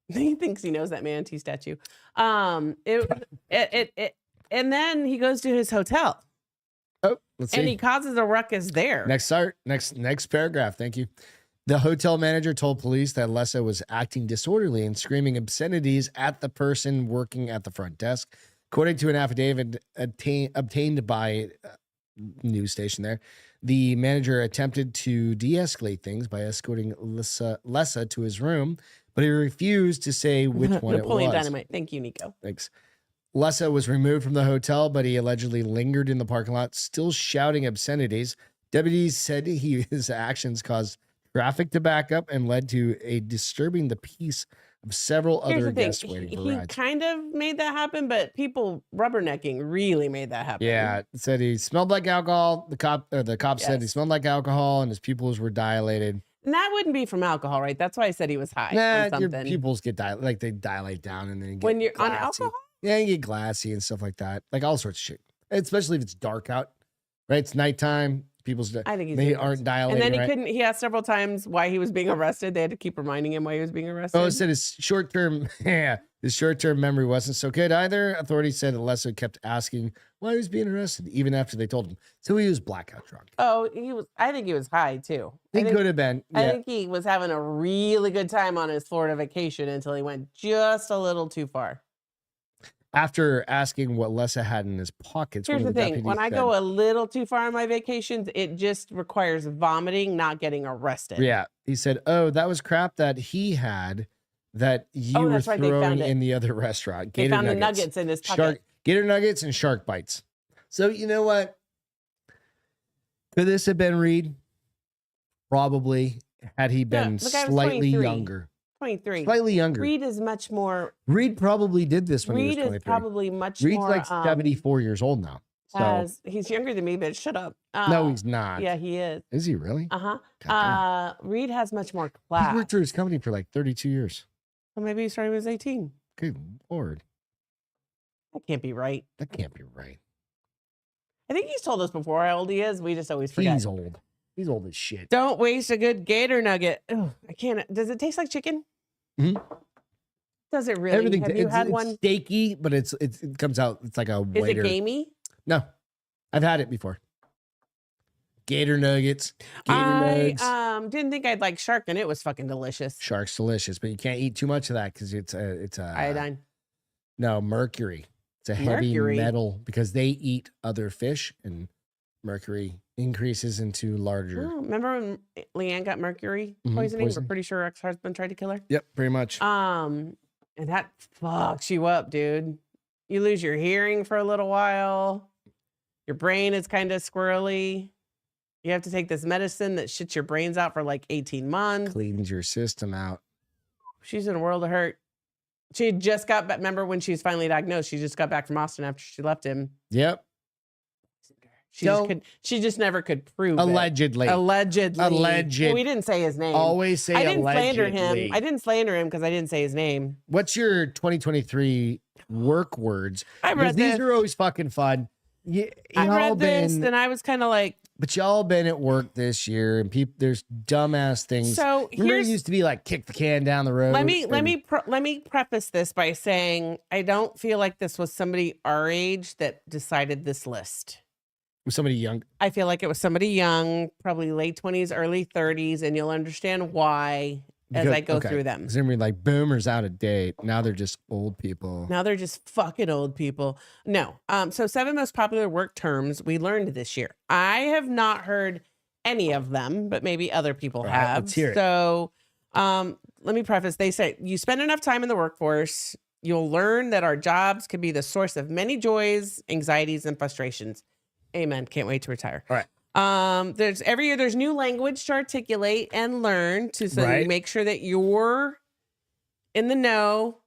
He thinks he knows that manatee statue. And then he goes to his hotel. Oh, let's see. And he causes a ruckus there. Next paragraph. Thank you. The hotel manager told police that Lessa was acting disorderly and screaming obscenities at the person working at the front desk. According to an affidavit obtained by news station there, the manager attempted to de-escalate things by escorting Lessa to his room, but he refused to say which one Napoleon it was. Dynamite. Thank you, Nico. Thanks. Lessa was removed from the hotel, but he allegedly lingered in the parking lot, still shouting obscenities. Deputies said his actions caused traffic to back up and led to a disturbing the peace of several Here's other the thing. guests waiting for He rides. kind of made that happen, but people rubbernecking really made that happen. Yeah, it said he smelled like alcohol. The cop said he Yes. smelled like alcohol and his pupils were dilated. And that wouldn't be from alcohol, right? That's why I said he was high on Nah, your something. pupils get like they dilate down and then you get When you're on glassy. alcohol? Yeah, you get glassy and stuff like that. Like all sorts of shit. Especially if it's dark out, right? It's nighttime. People's I think he's they doing aren't this. dilating. And then he right? couldn't. He asked several times why he was being arrested. They had to keep reminding him why he was being arrested. Oh, it said his short-term, his short-term memory wasn't so good either. Authorities said Alessa kept asking why he was being arrested, even after they told him. So he was blackout drunk. Oh, he was. I think he was high too. He could have been. I Yeah. think he was having a really good time on his Florida vacation until he went just a little too far. After asking what Lessa had in his pockets, Here's one the of the thing: deputies when I said, go a little too far on my vacations, it just requires vomiting, not getting arrested. yeah, he said, "Oh, that was crap that he had that you were that's right, they throwing found it. in the other restaurant. They found the nuggets in his pocket. Gator nuggets and shark bites." So you know what? Could this have been Reed? Probably, had he been look, I was slightly 23. younger. 23. Slightly younger. Reed is much more. Reed probably did this when he was Reed 23. is probably much Reed's more. like 74 years old now. So As he's younger than me, but shut up. no, he's not. Yeah, he is. Is he really? Uh-huh. Reed has much more He class. worked for his company for like 32 years. Well, maybe he started when he was 18. Good Lord. That can't be right. That can't be right. I think he's told us before how old he is. We just always forget. He's old. He's old as shit. Don't waste a good gator nugget. Ugh, I can't. Does it taste like chicken? Mhm. Does it really? Everything. Have you had it's one? steaky, but it comes out. It's like a Is waiter. it gamey? No, I've had it before. Gator nuggets. Gator nugs. I didn't think I'd like shark, and it was fucking delicious. Shark's delicious, but you can't eat too much of that because it's Iodine. No, mercury. It's a heavy Mercury? metal because they eat other fish and mercury increases into larger. Oh, remember when Leanne got mercury Mhm, poisoning? poison. We're pretty sure her ex-husband tried to kill her. Yep, pretty much. And that fucks you up, dude. You lose your hearing for a little while. Your brain is kind of squirrely. You have to take this medicine that shits your brains out for like 18 months. Cleans your system out. She's in a world of hurt. She just got back. Remember when she was finally diagnosed? She just got back from Austin after she left him. Yep. She just never could prove Allegedly. it. Allegedly. Alleged. Well, we didn't say his name. Always say I didn't slander allegedly. him. I didn't slander him because I didn't say his name. What's your 2023 work words? I Because read these this. are always fucking fun. I Y'all read this been, and I was kind of like, but y'all been at work this year, and there's dumbass things. so Remember, it here's. used to be like kick the can down the road. Let me and- preface this by saying I don't feel like this was somebody our age that decided this list. with somebody young. I feel like it was somebody young, probably late 20s, early 30s, and you'll understand why as I go through them. Because they're gonna be like boomers out of date. Now they're just old people. Now they're just fucking old people. No. So 7 most popular work terms we learned this year. I have not heard any of them, but maybe other people All right, have. let's hear it. So let me preface. They say you spend enough time in the workforce, you'll learn that our jobs can be the source of many joys, anxieties, and frustrations. Amen. Can't wait to retire. All right. There's every year there's new language to articulate and learn to so Right. you make sure that you're in the know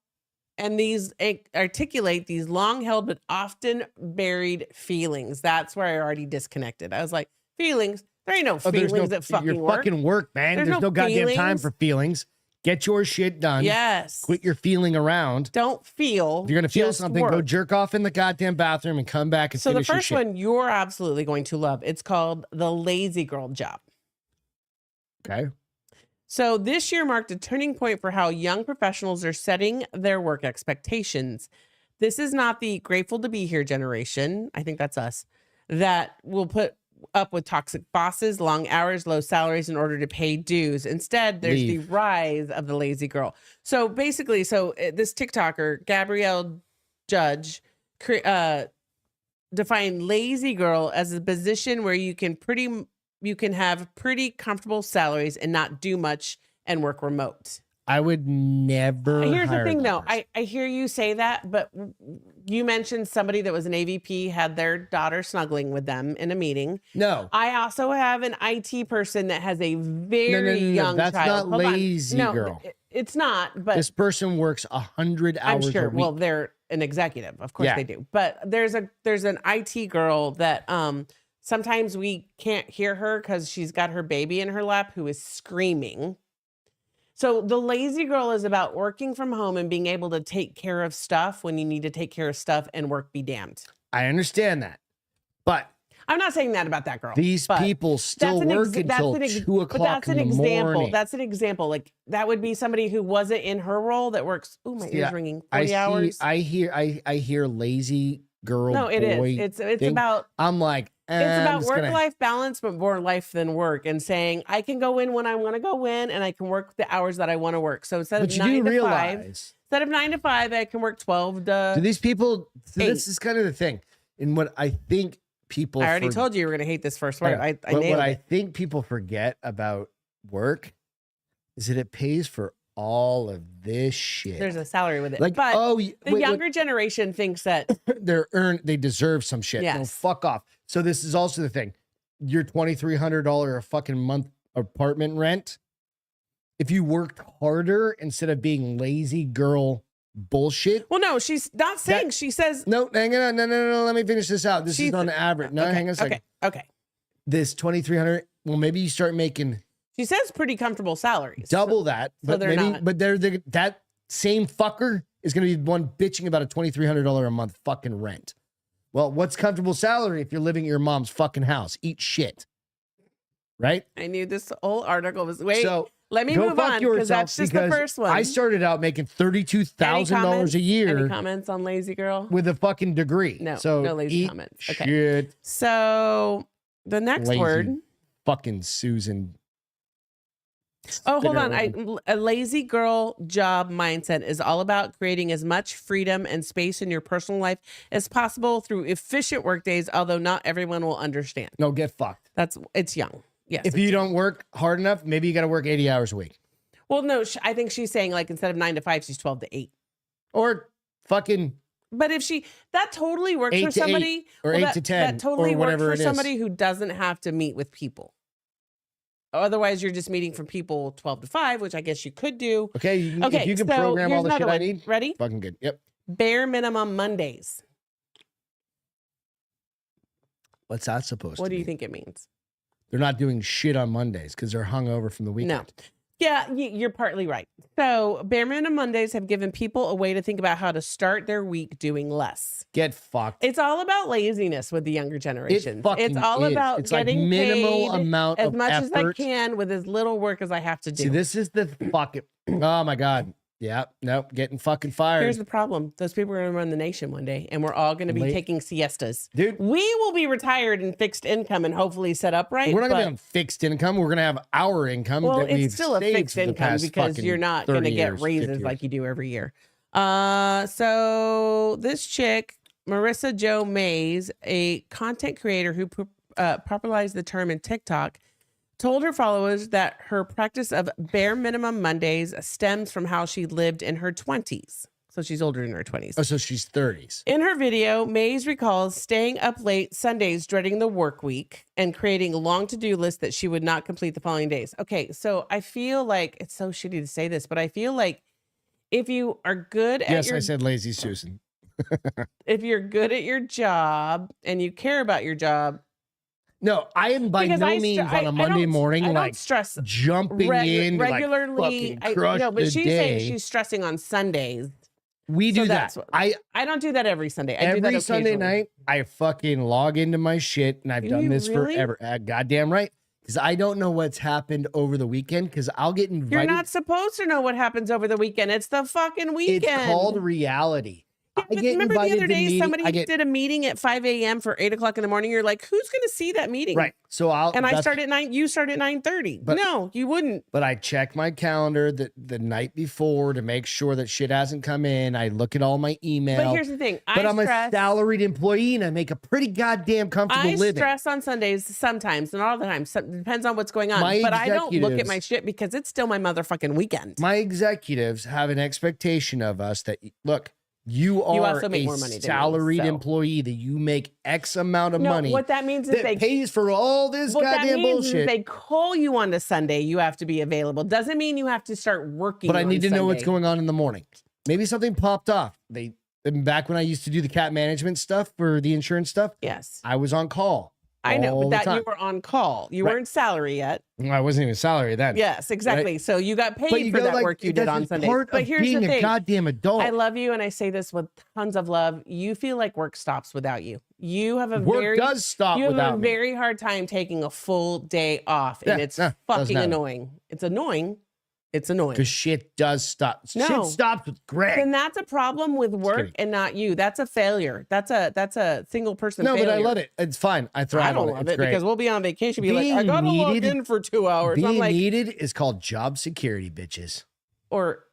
and these articulate these long held but often buried feelings. That's where I already disconnected. I was like, feelings? There ain't no There's feelings that fucking your work. fucking work, man. There's There's no no goddamn time feelings. for feelings. Get your shit done. Yes. Quit your feeling around. Don't feel. If you're gonna feel just something, go work. jerk off in the goddamn bathroom and come back and So the finish your first shit. one you're absolutely going to love. It's called the lazy girl job. Okay. So this year marked a turning point for how young professionals are setting their work expectations. This is not the grateful to be here generation. I think that's us that will put up with toxic bosses, long hours, low salaries in order to pay dues. Instead, there's Leave. the rise of the lazy girl. So basically, this TikToker, Gabrielle Judge, defined lazy girl as a position where you can have pretty comfortable salaries and not do much and work remote. I would never. Here's the hire thing, that though. person. I hear you say that, but you mentioned somebody that was an AVP had their daughter snuggling with them in a meeting. No, I also have an IT person that has a very no. young That's child. not Hold on. lazy No, girl. it's not. But This person works 100 I'm hours sure. a week. Well, they're an executive, of course Yeah. they do. But there's an IT girl that sometimes we can't hear her because she's got her baby in her lap who is screaming. So the lazy girl is about working from home and being able to take care of stuff when you need to take care of stuff, and work be damned. I understand that, but I'm not saying that about that girl. these but people still work until 2 o'clock But that's in an the example. morning. That's an example. Like that would be somebody who wasn't in her role that works. Oh, my ears ringing. 40 hours. I hear lazy girl. No, it boy is. It's thing. about. I'm like, It's about work-life balance, but more life than work, and saying I can go in when I want to go in, and I can work the hours that I want to work. So instead of 9 to 5, I can work 12 to. Do these people? So 8. this is kind of the thing, and what I think people. I already told you were going to hate this first word. I but nailed what it. I think people forget about work is that it pays for all of this shit. There's a salary with it, like, but the younger generation thinks that they deserve some shit. No, Yes. fuck off. So this is also the thing. Your $2,300 a fucking month apartment rent. If you worked harder instead of being lazy girl bullshit. Well, no, she's not saying. She says No, hang on. No. Let me finish this out. This is on the average. No, okay, hang on a second. Okay. This 2,300. Well, maybe you start making She says pretty comfortable salaries. double that, so but they're maybe, not. but that same fucker is going to be the one bitching about a $2,300 a month fucking rent. Well, what's comfortable salary if you're living at your mom's fucking house? Eat shit, right? I knew this whole article was. Wait, So let me go move fuck on yourself because that's just the because first one. I started out making $32,000 a Any year comments on lazy girl? with a fucking degree. No, so no lazy eat comments. Okay. Shit, So the next Lazy. word. fucking Susan. Oh, hold on. Spinner. A lazy girl job mindset is all about creating as much freedom and space in your personal life as possible through efficient work days, although not everyone will understand. No, get fucked. It's young. Yes. If you don't work hard enough, maybe you got to work 80 hours a week. Well, no, I think she's saying like instead of 9 to 5, she's 12 to 8. Or fucking But if that totally works 8 for to 8 somebody, or 8 to 10 that totally or works whatever for it is. somebody who doesn't have to meet with people. Otherwise, you're just meeting from people 12 to 5, which I guess you could do. Okay, if you can so program all here's the shit another I one. need, Ready? fucking good. Yep. Bare minimum Mondays. What's that supposed to What do mean? you think it means? They're not doing shit on Mondays because they're hungover from the weekend. No. Yeah, you're partly right. So, Bare Minimum Mondays have given people a way to think about how to start their week doing less. Get fucked. It's all about laziness with the younger generation. fucking It's all is. about It's like getting minimal paid amount as of much as I effort. can with as little work as I have to do. See, this is the fucking. Oh my god. Yeah. Nope. Getting fucking fired. Here's the problem. Those people are going to run the nation one day, and we're all going to be Late. taking siestas. Dude. We will be retired and fixed income and hopefully set up right. We're not gonna be on fixed income. We're gonna have our income. Well, that we've it's still a saved fixed for the income past because fucking you're not going to 30 get years, raises 50 like years. you do every year. So this chick, Marissa Jo Mays, a content creator who popularized the term in TikTok, told her followers that her practice of bare minimum Mondays stems from how she lived in her 20s. So she's older in her 20s. Oh, so she's 30s. In her video, Mays recalls staying up late Sundays, dreading the work week, and creating a long to-do list that she would not complete the following days. Okay, so I feel like it's so shitty to say this, but I feel like if you are good at Yes, I said lazy Susan. if you're good at your job and you care about your job, No, I am by because no I means stre- on a I Monday don't- morning I don't like stress jumping in to, regularly. like, fucking crush no, but the she's day. saying she's stressing on Sundays. We do So that. that's what- I I don't do that every Sunday. I do that every Sunday occasionally. night I fucking log into my shit, and I've Do done you this really? forever. Goddamn right, because I don't know what's happened over the weekend. Because I'll get invited. You're not supposed to know what happens over the weekend. It's the fucking weekend. It's called reality. I get Remember the invited other to day, meeting- somebody I get- did a meeting at 5 a.m. for 8 o'clock in the morning. You're like, who's going to see that meeting? Right. So And I that's- start at 9. You start at 9:30. But- No, you wouldn't. But I check my calendar the night before to make sure that shit hasn't come in. I look at all my email. But here's the thing. But I'm a salaried employee and I make a pretty goddamn comfortable I living. stress on Sundays sometimes, not all the time. Depends on what's going on. My But I don't look at executives- my shit because it's still my motherfucking weekend. My executives have an expectation of us that, look, you are also make a more money than me, salaried so. employee, that you make X amount of No, money what that means is that they pays for all this what that goddamn means is bullshit. they call you on the Sunday. You have to be available. Doesn't mean you have to start working. But I need to on know what's Sunday. going on in the morning. Maybe something popped off. Back when I used to do the cat management stuff for the insurance stuff, Yes, I was on call. I know, all but the that time. you were on call. You Right. weren't salary yet. I wasn't even salary then. Yes, exactly. So you got But paid you for go, that like, work you did that's on just Sundays. part But of here's being the a thing. goddamn adult. I love you, and I say this with tons of love. You feel like work stops without you. You have a Work does stop you have without a me. very hard time taking a full day off, and Yeah, it's doesn't fucking happen. annoying. It's annoying. It's annoying. Because shit does stop. No. Shit stops with Greg. Then that's a problem with work kidding. and not you. That's a failure. That's a single person No, failure. but I love it. It's fine. I thrive I don't on love It's it great. because we'll be on vacation. Be like, Being I gotta log needed- in for 2 hours. I'm Being like, needed is called job security, bitches. or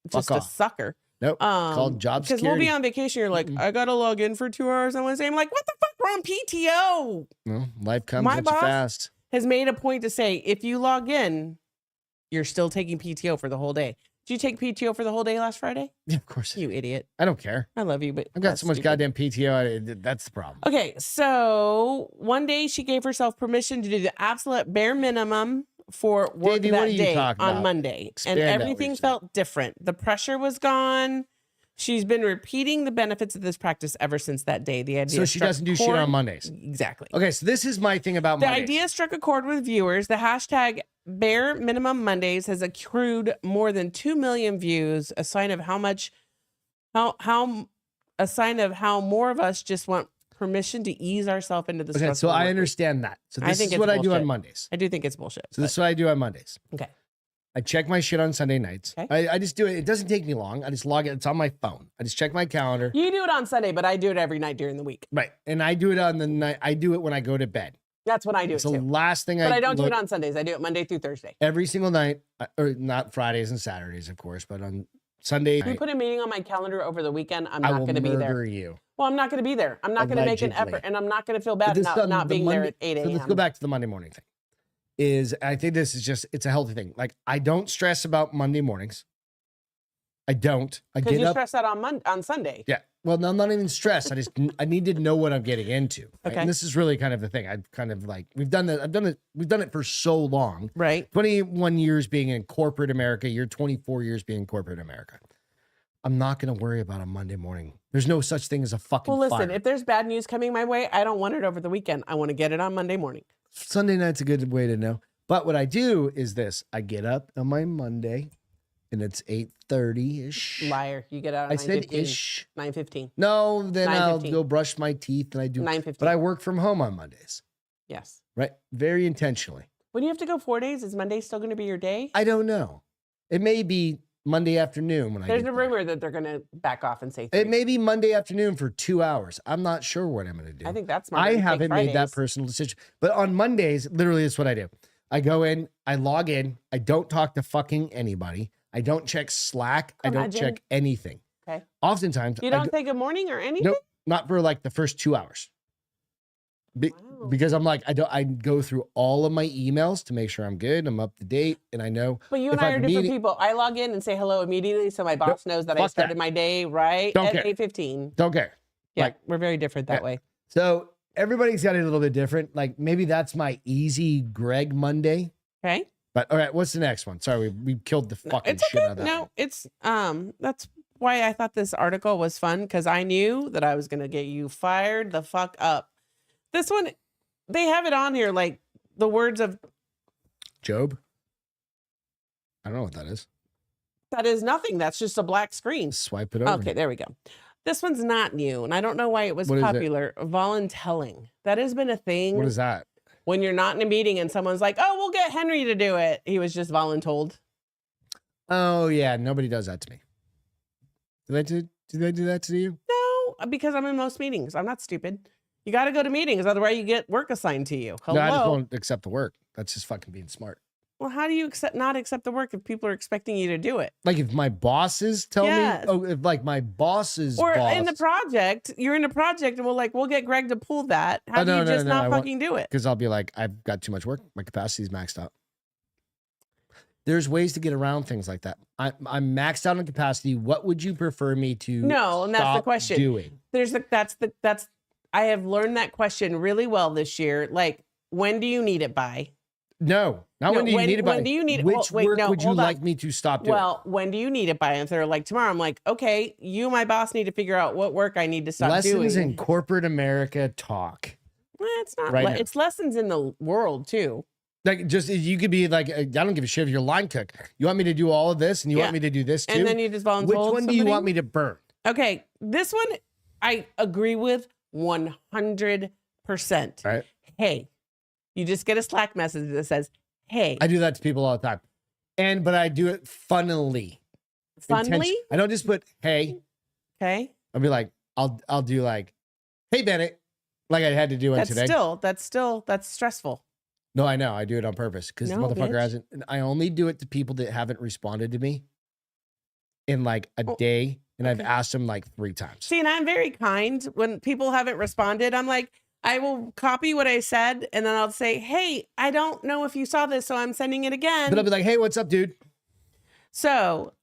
just a off. sucker. Nope. called job Because security. we'll be on vacation. You're like, I gotta log in for 2 hours on Wednesday. I'm like, what the fuck? We're on PTO. Well, life comes My at you boss- fast. Has made a point to say, if you log in, you're still taking PTO for the whole day. Did you take PTO for the whole day last Friday? Yeah, of course. You idiot. I don't care. I love you, but I've got that's so much stupid. goddamn PTO. That's the problem. Okay, so one day she gave herself permission to do the absolute bare minimum for work Davey, what that are you day talking on about? Monday. Expand And out what everything you're saying. felt different. The pressure was gone. She's been repeating the benefits of this practice ever since that day. The idea So she struck doesn't do shit chord- on Mondays. Exactly. Okay, so this is my thing about The Mondays. idea struck a chord with viewers. The hashtag bare minimum Mondays has accrued more than 2 million views, a sign of how more of us just want permission to ease ourselves into the Okay, stressful so I work week. understand that. So I this think is it's what I do on bullshit. Mondays. I do think it's bullshit. So this is what I do on Mondays. but- okay. I check my shit on Sunday nights. Okay. I just do it. It doesn't take me long. I just log it. It's on my phone. I just check my calendar. You do it on Sunday, but I do it every night during the week. Right. And I do it on the night. I do it when I go to bed. That's when I do It's it the too. last thing But I don't do look it on Sundays. I do it Monday through Thursday. every single night, or not Fridays and Saturdays, of course, but on Sunday If you night, put a meeting on my calendar over the weekend, I'm I not will going to be there. murder you. Well, I'm not going to be there. I'm not going to make an Allegedly. effort, and I'm not going to feel But bad this not, doesn't- not the being there Monday- at 8 So a.m. let's go back to the Monday morning thing. I think this is just, it's a healthy thing. Like, I don't stress about Monday mornings. I don't. I Because get you up. stress out on Sunday. Yeah. Well, no, I'm not even stressed. I need to know what I'm getting into. Right? Okay. And this is really kind of the thing. I've kind of like, we've done it for so long. Right. 21 years being in corporate America. You're 24 years being in corporate America. I'm not going to worry about a Monday morning. There's no such thing as a fucking Well, listen, fire. if there's bad news coming my way, I don't want it over the weekend. I want to get it on Monday morning. Sunday night's a good way to know. But what I do is this. I get up on my Monday and it's 8:30-ish. Liar. You get out at I said 9:15. ish. 9:15. No, then I'll 9:15. go brush my teeth and I do. 9:15. But I work from home on Mondays, Yes. right? Very intentionally. When you have to go 4 days, is Monday still going to be your day? I don't know. It may be Monday afternoon when There's I a get there. rumor that they're going to back off and say 3. It may be Monday afternoon for 2 hours. I'm not sure what I'm going to do. I think that's smart. I to take haven't made that Fridays. personal decision. But on Mondays, literally, that's what I do. I go in, I log in, I don't talk to fucking anybody. I don't check Slack. I don't Imagine. check anything. Okay. Oftentimes, You I don't go- take a morning or anything? nope, not for like the first 2 hours. Wow. Because I'm like, I go through all of my emails to make sure I'm good, I'm up to date, and I know. But you if and I I've are different meeting- people. I log in and say hello immediately so my boss knows that I fuck started that. my day right Don't at care. 8:15. Don't care. Yeah, Like- we're very different that Yeah. way. So everybody's got it a little bit different. Like maybe that's my easy Greg Monday. Okay? But all right, what's the next one? Sorry, we killed the fucking It's shit okay. out of that. No, one. it's that's why I thought this article was fun, because I knew that I was gonna get you fired the fuck up. This one, they have it on here like the words of Job. I don't know what that is. that is nothing. That's just a black screen. Swipe it over. Okay, there we go. This one's not new, and I don't know why it was What is it? popular. Voluntelling. That has been a thing. What is that? When you're not in a meeting and someone's like, "Oh, we'll get Henry to do it." He was just voluntold. Oh yeah, nobody does that to me. Did I do that to you? No, because I'm in most meetings. I'm not stupid. You got to go to meetings, otherwise you get work assigned to you. Hello. No, I just won't accept the work. That's just fucking being smart. Well, how do you not accept the work if people are expecting you to do it? Like if my bosses tell Yes. me, if like my boss's Or boss, in the project, you're in a project and we'll get Greg to pull that. How do no, you no, just no, I not won't. fucking do it? because I'll be like, I've got too much work. My capacity's maxed out. There's ways to get around things like that. I'm maxed out on capacity. What would you prefer me to No, and that's the stop question. doing? I have learned that question really well this year. Like, when do you need it by? No, not when do you need it by. When do you need it? Which Wait, work no, would you hold on. like me to stop doing? Well, when do you need it by? And if they're like tomorrow, I'm like, okay, you, my boss, need to figure out what work I need to stop Lessons doing. in corporate America talk. It's not. right now. It's lessons in the world too. Like, just you could be like, I don't give a shit if you're a line cook. You want me to do all of this, and you want me to do this too. And then you just Which volunteer. one do you want me to burn? Okay, this one I agree with 100%. Right. Hey, you just get a Slack message that says, "Hey." I do that to people all the time, but I do it funnily. Funnily? I don't just put "Hey." Okay. I'll be like, I'll do like, "Hey Bennett," like I had to do it today. That's stressful. No, I know. I do it on purpose because No, the motherfucker bitch. hasn't. And I only do it to people that haven't responded to me in like a day, and I've asked them like 3 times. See, and I'm very kind when people haven't responded. I'm like, I will copy what I said, and then I'll say, "Hey, I don't know if you saw this, so I'm sending it again." But I'll be like, "Hey, what's up, dude?" So,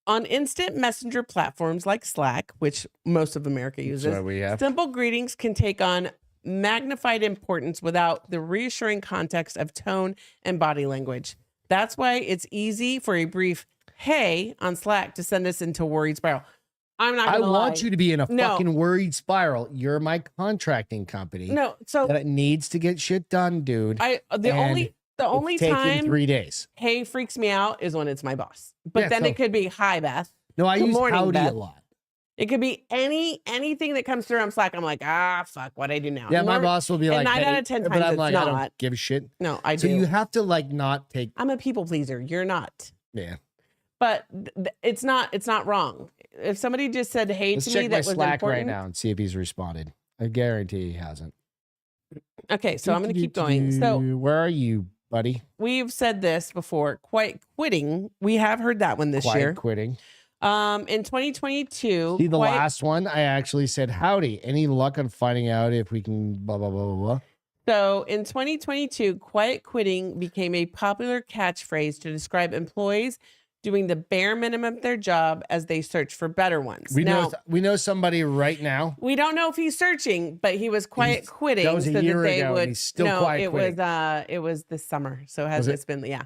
on instant messenger platforms like Slack, which most of America uses, That's what we have. simple greetings can take on magnified importance without the reassuring context of tone and body language. That's why it's easy for a brief "hey" on Slack to send us into a worried spiral. I'm not gonna lie. want you to be in a No. fucking worried spiral. You're my contracting company. No, so That it needs to get shit done, dude. the And only it's taking time 3 days. "hey" freaks me out is when it's my boss. But Yeah, then so- it could be "hi, Beth." No, I Good use morning, howdy Beth. a lot. It could be anything that comes through on Slack. I'm like, fuck, what I do now. Yeah, my boss will be like, 9 out "Hey," of 10 but times I'm it's like, I don't not. give a shit. No, I So do. you have to like not take. I'm a people pleaser. You're not. Yeah. But it's not wrong. If somebody just said "hey" Let's to check me my that was Slack important. right now and see if he's responded. I guarantee he hasn't. Okay, so I'm going to keep going. So Where are you, buddy? we've said this before. Quiet quitting. We have heard that one this Quiet year. quitting. In 2022. See, the quiet- last one, I actually said, "Howdy. Any luck on finding out if we can blah, blah, blah, blah, blah?" So in 2022, quiet quitting became a popular catchphrase to describe employees doing the bare minimum of their job as they search for better ones. We Now, know somebody right now. we don't know if he's searching, but he was quiet quitting. that was a so year that they ago, and would. he's still no, quiet it quitting. it was this summer. So it Was hasn't been. Yeah,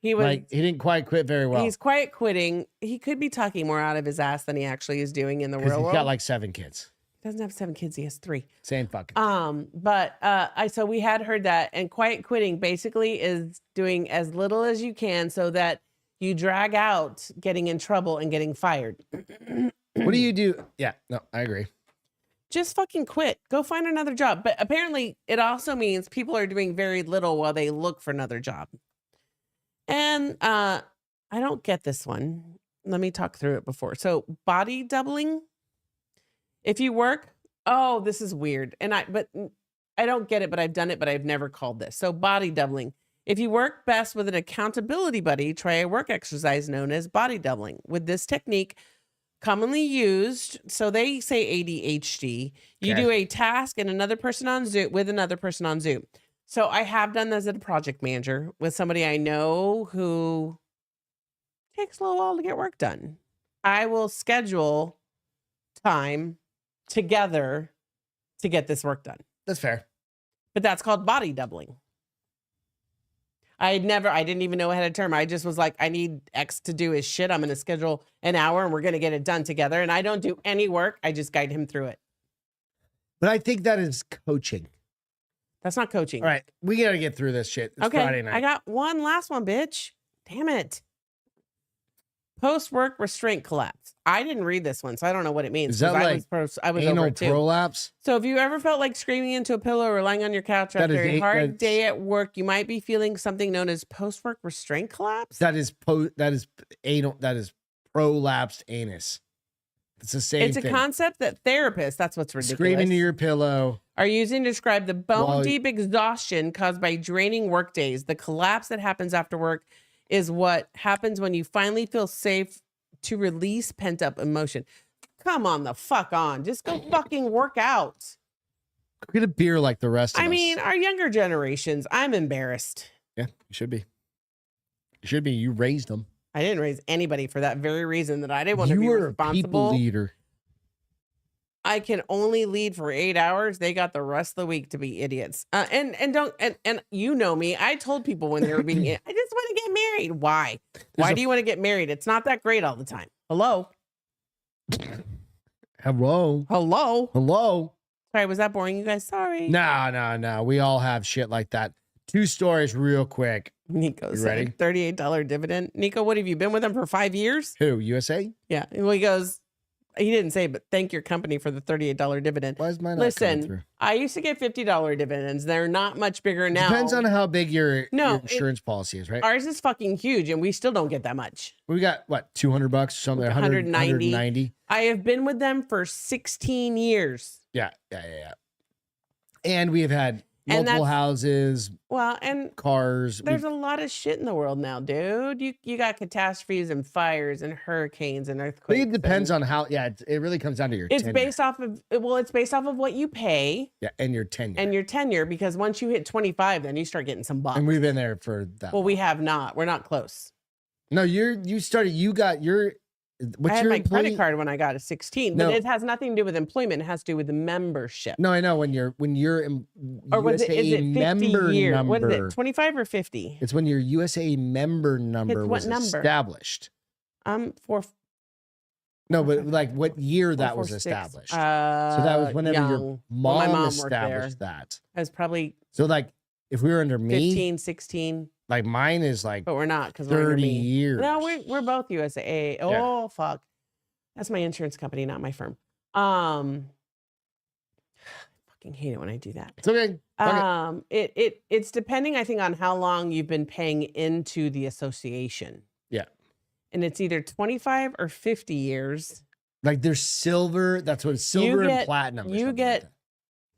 he was. Like, he didn't quite quit very well. He's quiet quitting. He could be talking more out of his ass than he actually is doing in the Because real he's world. got like 7 kids. He doesn't have 7 kids. He has 3. Same fucking. So we had heard that, and quiet quitting basically is doing as little as you can so that you drag out getting in trouble and getting fired. What do you do? Yeah, no, I agree. Just fucking quit. Go find another job. But apparently it also means people are doing very little while they look for another job. And I don't get this one. Let me talk through it before. So body doubling. If you work, this is weird. But I don't get it, but I've done it, but I've never called this. So body doubling. If you work best with an accountability buddy, try a work exercise known as body doubling. With this technique, commonly used, so they say ADHD, you Okay. do a task and another person on Zoom with another person on Zoom. So I have done this as a project manager with somebody I know who takes a little while to get work done. I will schedule time together to get this work done. That's fair. But that's called body doubling. I didn't even know it had a term. I just was like, I need X to do his shit. I'm going to schedule an hour and we're going to get it done together. And I don't do any work. I just guide him through it. But I think that is coaching. That's not coaching. All right, we got to get through this shit. It's Friday night. I got one last one, bitch. Damn it. Post-work restraint collapse. I didn't read this one, so I don't know what it means. Is that 'cause like I was over anal it too. prolapse? So if you ever felt like screaming into a pillow or lying on your couch That after is a hard that's- day at work, you might be feeling something known as post-work restraint collapse. That is anal. That is prolapsed anus. It's the same It's a thing. concept that therapists, that's what's ridiculous, Screaming to your pillow. are using to describe the bone-deep exhaustion caused by draining work days. The collapse that happens after work is what happens when you finally feel safe to release pent-up emotion. Come on the fuck on. Just go fucking work out. Go get a beer like the rest of us. I mean, our younger generations, I'm embarrassed. Yeah, you should be. You should be. You raised them. I didn't raise anybody for that very reason that I didn't want to be You were a responsible. people leader. I can only lead for 8 hours. They got the rest of the week to be idiots. And you know me. I told people when they were being, I just want to get married. Why? Why do you want to get married? It's not that great all the time. Hello. Hello. Hello. Hello. Sorry, was that boring, you guys? Sorry. No. We all have shit like that. 2 stories real quick. Nico You said ready? $38 dividend. Nico, what have you been with them for 5 years? Who? USA? Yeah. Well, he goes, he didn't say, but thank your company for the $38 dividend. Why is mine not coming through? Listen, I used to get $50 dividends. They're not much bigger now. Depends on how big your insurance policy is, right? Ours is fucking huge, and we still don't get that much. We got what, $200 or something? 190. I have been with them for 16 years. Yeah. And we have had multiple houses, and cars. there's a lot of shit in the world now, dude. You got catastrophes and fires and hurricanes and earthquakes. It depends on how. Yeah, it really comes down to your. It's tenure. based off of what you pay. Yeah, and your tenure. Because once you hit 25, then you start getting some bucks. And we've been there for that. Well, we have not. We're not close. No, you started. You got your. What's I had your my credit card when I got to 16, but it has nothing to do with employment. It has to do with the membership. No, I know when you're or was USA is it 50 member years? number. What is it? 25 or 50? It's when your USA member number was established. For no, but like what year that was 6. established. So that was whenever your my mom established that. I was probably so like if we were under me 15, 16. Like mine is like, but we're not because 30 years. No, we're both USA. Oh fuck, that's my insurance company, not my firm. I fucking hate it when I do that. It's okay. It's depending, I think, on how long you've been paying into the association. Yeah, and it's either 25 or 50 years. Like there's silver. That's what silver and platinum. You get. Like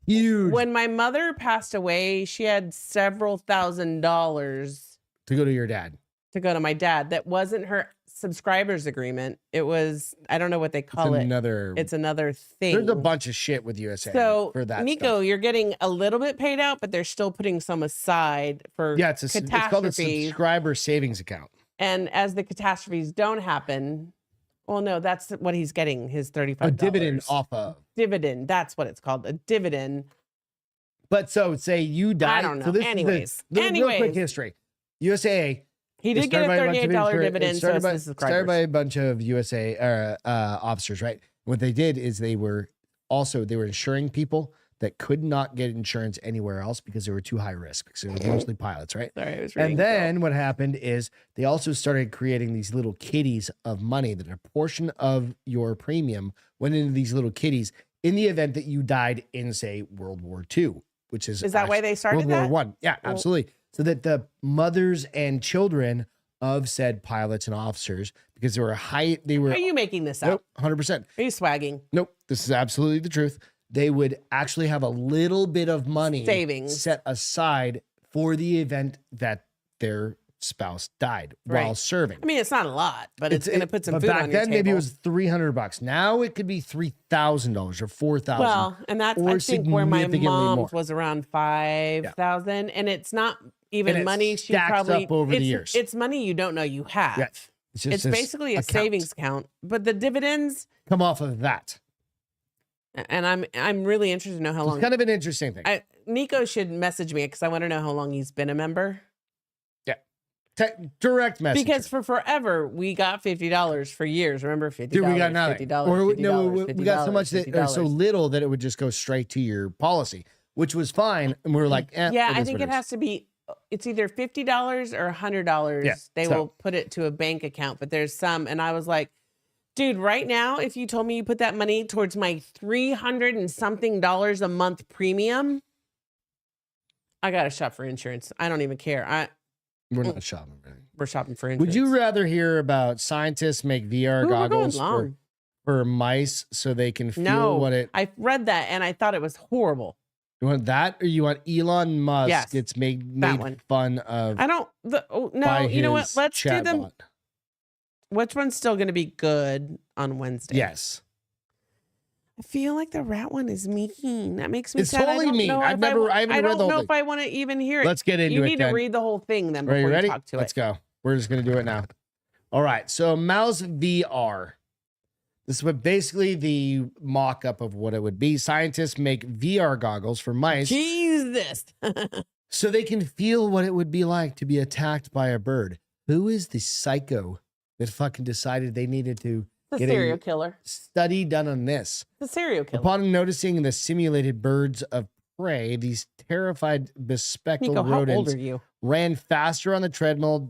huge. When my mother passed away, she had several $1,000s to go to your dad. To go to my dad. That wasn't her subscribers agreement. It was, I don't know what they call it. It's another thing. There's a bunch of shit with USA for that. Nico, stuff. You're getting a little bit paid out, but they're still putting some aside for catastrophes. It's called a subscriber savings account. And as the catastrophes don't happen, well, no, that's what he's getting, his $35. A dividend off of. Dividend. That's what it's called. A dividend. But so say you die. I don't know. So this Anyways. is the real quick history. USA. He did get a $38 dividend. Started by a bunch of USA officers, right? What they did is they were insuring people that could not get insurance anywhere else because they were too high risk, because they were mostly pilots, right? Sorry, I was reading. And then what happened is they also started creating these little kitties of money that a portion of your premium went into these little kitties in the event that you died in, say, World War II, which is that why they started World War I? Yeah, absolutely. So that the mothers and children of said pilots and officers, because they were Are you making this up? Nope, 100%. Are you swagging? Nope, this is absolutely the truth. They would actually have a little bit of money savings set aside for the event that their spouse died while serving. I mean, it's not a lot, but it's going to put some food on your table. Back then, maybe it was $300. Now it could be $3,000 or $4,000. Well, and that's I think where my mom's was around $5,000, and it's not even money she probably up over the years. It's money you don't know you have. Yeah. It's basically a savings account, but the dividends come off of that. And I'm really interested to know how long. It's kind of an interesting thing. Nico should message me because I want to know how long he's been a member. Yeah, direct message. Because for forever we got $50 for years. Remember, $50. Dude, we got nothing. $50, we got so much or so little that it would just go straight to your policy, which was fine. And we were like, yeah, I think it has to be. It's either $50 or $100. Yeah, they will put it to a bank account, but there's some, and I was like, dude, right now, if you told me you put that money towards my $300 and something a month premium, I got to shop for insurance. I don't even care. We're not shopping. We're shopping for insurance. Would you rather hear about scientists make VR goggles for mice so they can feel No, what it. I read that and I thought it was horrible. You want that, or you want Elon Musk Yes, gets made one. fun of? I don't. No, you know what? his Let's do them. chatbot. Which one's still going to be good on Wednesday? Yes, I feel like the rat one is mean. That makes me it's sad. totally mean. I haven't read the don't whole know thing. if I want to even hear it. Let's get into You it. need then. to read the whole thing then Are before you ready? talk to Let's it. go. We're just gonna do it now. All right. So mouse VR. This is what basically the mock-up of what it would be. Scientists make VR goggles for mice Jesus. so they can feel what it would be like to be attacked by a bird. Who is the psycho that fucking decided they needed to The get serial a killer. study done on this? The serial killer. Upon noticing the simulated birds of prey, these terrified bespectacled Nico, how old rodents are you? ran faster on the treadmill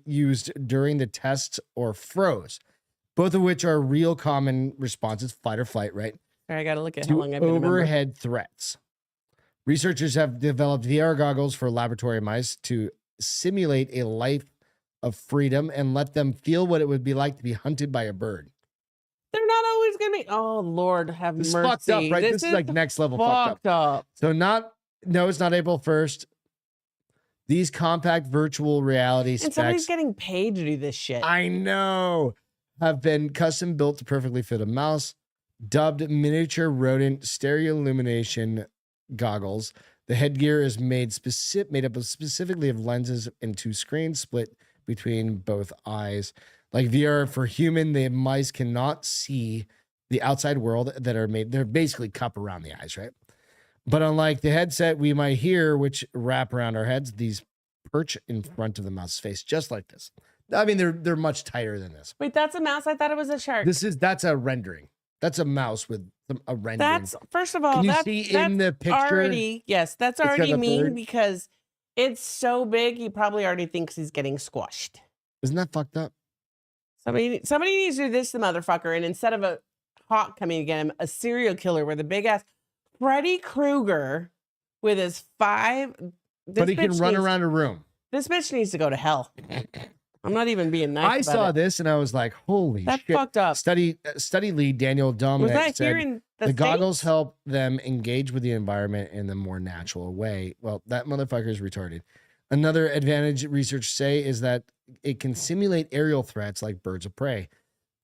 used during the test or froze, both of which are real common responses, fight or flight, right? All right, I got to look at how To long I've been a member. overhead threats. Researchers have developed VR goggles for laboratory mice to simulate a life of freedom and let them feel what it would be like to be hunted by a bird. They're not always going to be. Oh, Lord, have This is mercy. fucked up, right? This is like next level fucked up. up. So no, it's not April 1st. These compact virtual reality And specs, somebody's getting paid to do this shit. I know, have been custom built to perfectly fit a mouse, dubbed miniature rodent stereo illumination goggles. The headgear is made up of specifically of lenses and two screens split between both eyes. Like VR for human, the mice cannot see the outside world that are made. They're basically cup around the eyes, right? But unlike the headset we might hear, which wrap around our heads, these perch in front of the mouse's face, just like this. I mean, they're much tighter than this. Wait, that's a mouse? I thought it was a shark. That's a rendering. That's a mouse with a rendering. That's, first of all, Can you that's, see that's in the picture? already, yes, that's got already a mean bird? because it's so big, he probably already thinks he's getting squashed. Isn't that fucked up? Somebody needs to do this, the motherfucker, and instead of a hawk coming to get him, a serial killer with a big ass Freddy Krueger with his But he can run around a room. This bitch needs to go to hell. I'm not even being nice. I about saw it. this and I was like, holy That's shit. fucked up. Study lead Daniel Was Dominic that said here in the States? goggles help them engage with the environment in a more natural way. Well, that motherfucker is retarded. Another advantage research say is that it can simulate aerial threats like birds of prey.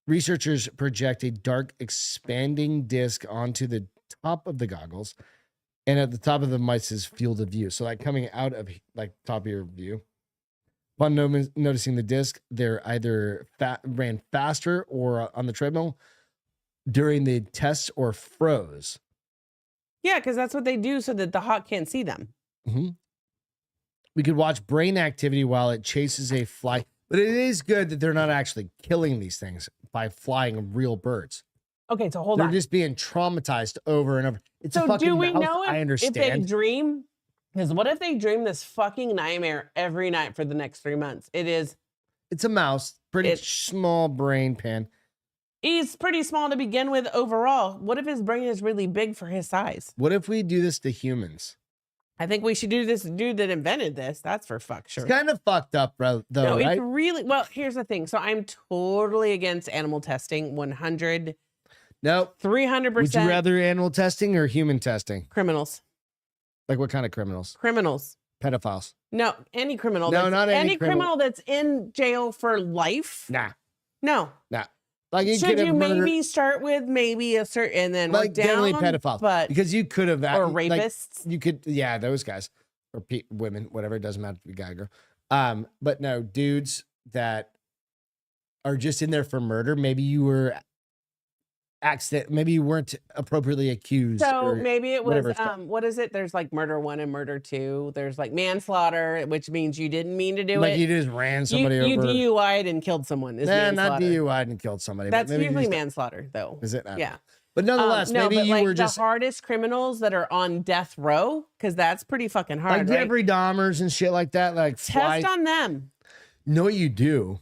Researchers project a dark expanding disc onto the top of the goggles and at the top of the mice's field of view. So like coming out of like top of your view. Upon noticing the disc, they're either ran faster or on the treadmill during the tests or froze. Yeah, because that's what they do so that the hawk can't see them. Mm-hmm. We could watch brain activity while it chases a fly. But it is good that they're not actually killing these things by flying real birds. Okay, so hold They're on. just being traumatized over and over. It's a So fucking do we mouse. know I if they understand. dream? Because what if they dream this fucking nightmare every night for the next 3 months? It's a mouse, pretty small brain pan. He's pretty small to begin with overall. What if his brain is really big for his size? What if we do this to humans? I think we should do this. The dude that invented this, that's for fuck sure. It's kind of fucked up, bro. Though, No, right? it's really, well, here's the thing. So I'm totally against animal testing, 100, Nope. 300%. Would you rather animal testing or human testing? Criminals? Like what kind of criminals? Criminals. Pedophiles. No, any criminal. No, not any criminal that's in jail for life. Nah. No. Like you Should could have you murdered, maybe start with maybe a certain and then like work down? generally pedophiles, but because you could have or like, rapists. you could, yeah, those guys or women, whatever. It doesn't matter to be guy or girl. But no, dudes that are just in there for murder. Maybe you were maybe you weren't appropriately accused. So or maybe it was whatever stuff. what is it? There's like murder 1 and murder 2. There's like manslaughter, which means you didn't mean to do like it. you just ran somebody you over. DUI'd and killed someone. Is Nah, not manslaughter. DUI'd and killed somebody. but That's maybe usually just- manslaughter, though. Is it? Yeah. But nonetheless, No, maybe but you like were just the hardest criminals that are on death row, because that's pretty fucking hard. like right? Jeffrey Dahmers and shit like that. Like Test on them. know what you do.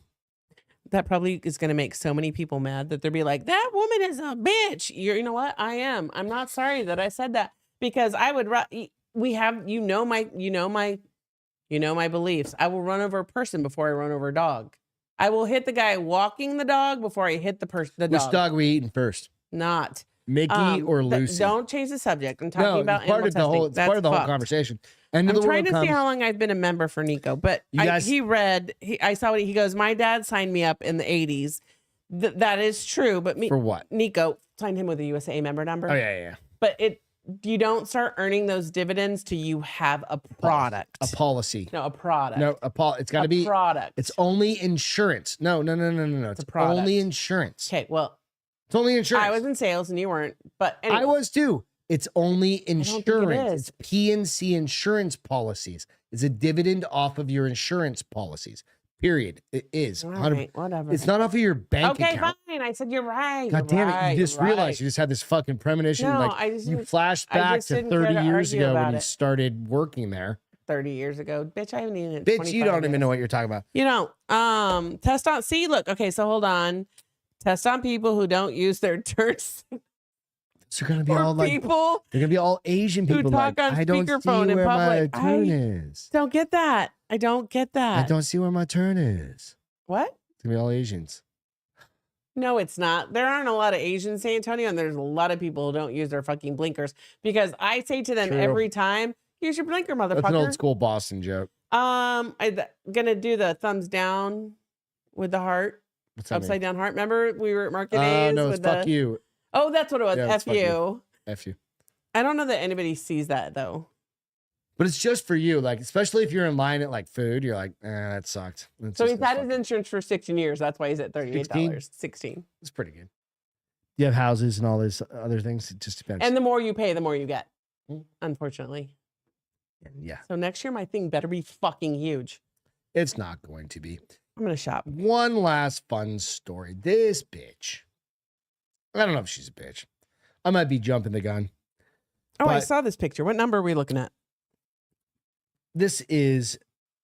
That probably is going to make so many people mad that they'll be like, that woman is a bitch. You know what? I am. I'm not sorry that I said that, because I would, we have, my beliefs. I will run over a person before I run over a dog. I will hit the guy walking the dog before I hit the Which dog. dog are we eating first? Not Mickey or Lucy? Don't change the subject. I'm talking about it's part animal of the whole. testing. It's part of the whole conversation. And I'm trying to see how long I've been a member for Nico, but I saw what he goes. My dad signed me up in the 80s. That is true, but for what? Nico signed him with a USA member number. Oh yeah. But you don't start earning those dividends till you have a product. A policy. No, a product. No, it's got to be product. It's only insurance. No. It's only insurance. Okay, well, it's only insurance. I was in sales and you weren't, but anyway. I was too. It's only insurance. It's P&C insurance policies. It's a dividend off of your insurance policies. Period. It is. All right, whatever. It's not off of your bank account. Okay, fine. I said you're right. God damn it. You just realized you just had this fucking premonition. No, you flashed back to 30 years ago when you started working there. 30 years ago. Bitch, I haven't even. Bitch, you don't even know what you're talking about. Test on. See, look. Okay, so hold on. Test on people who don't use their turds. So they're gonna be all people. They're gonna be all Asian people. Who talk on I don't see speakerphone in where public. my turn is. Don't get that. I don't get that. I don't see where my turn is. What? It's gonna be all Asians. No, it's not. There aren't a lot of Asians in San Antonio, and there's a lot of people who don't use their fucking blinkers because I say to them every time, "Use your blinker, motherfucker." That's an old school Boston joke. I'm gonna do the thumbs down with the heart, upside down heart. Remember we were at Market A's no, with fuck you. Oh, that's what it was. Yeah, F you. F you. I don't know that anybody sees that though. But it's just for you, like especially if you're in line at like food, you're like, that sucked. So he's had his insurance for 16 years. That's why he's at $38. 16. It's pretty good. You have houses and all these other things. It just depends. And the more you pay, the more you get. Unfortunately. Yeah. So next year, my thing better be fucking huge. It's not going to be. I'm gonna shop. One last fun story. This bitch. I don't know if she's a bitch. I might be jumping the gun. Oh, I saw this picture. What number are we looking at? This is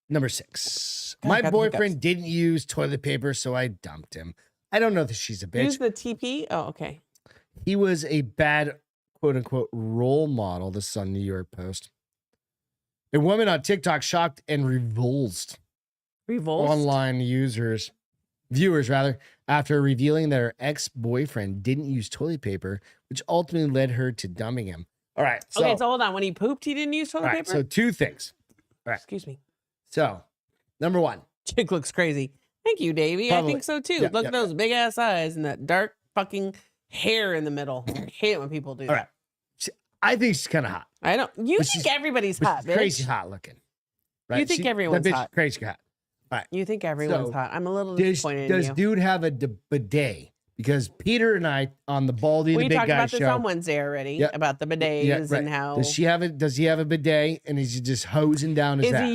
number 6. My boyfriend didn't use toilet paper, so I dumped him. I don't know if she's a bitch. Use the TP? Oh, okay. He was a bad, quote unquote, role model. This is on New York Post. A woman on TikTok shocked and revulsed online viewers after revealing that her ex-boyfriend didn't use toilet paper, which ultimately led her to dumping him. All right. So hold on. When he pooped, he didn't use toilet paper? So 2 things. All right. Excuse me. So, number 1. Chick looks crazy. Thank you, Davey. Probably. I think so too. Look at those big ass eyes and that dark fucking hair in the middle. I hate it when people do that. Right. I think she's kind of hot. I don't. You think everybody's hot, bitch. Crazy hot looking. Right? You think everyone's hot. Crazy hot. All right. You think everyone's hot. I'm a little disappointed in you. Does dude have a bidet? Because Peter and I on the Baldy the Big Guy show. We talked about this on Wednesday already about the bidets and how. Does he have a bidet and is he just hosing down his ass?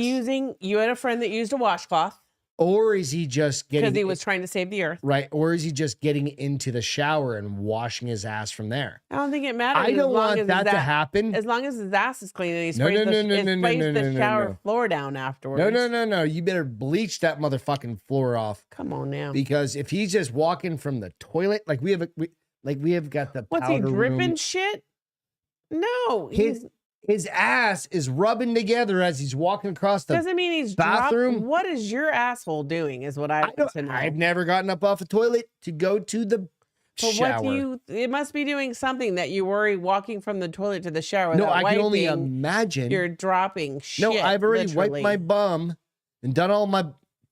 You had a friend that used a washcloth. Or is he just getting... Because he was trying to save the earth. Right. Or is he just getting into the shower and washing his ass from there? I don't think it matters. I don't want that to happen. As long as his ass is clean and he sprays the shower floor down afterwards. No. You better bleach that motherfucking floor off. Come on now. Because if he's just walking from the toilet, like we have got the What's he dripping room. shit? No. His ass is rubbing together as he's walking across the doesn't mean he's bathroom. What is your asshole doing is what I want to know. I've never gotten up off a toilet to go to the shower. It must be doing something that you worry walking from the toilet to the shower. No, I can only imagine. You're dropping shit. No, I've already wiped my bum and done all my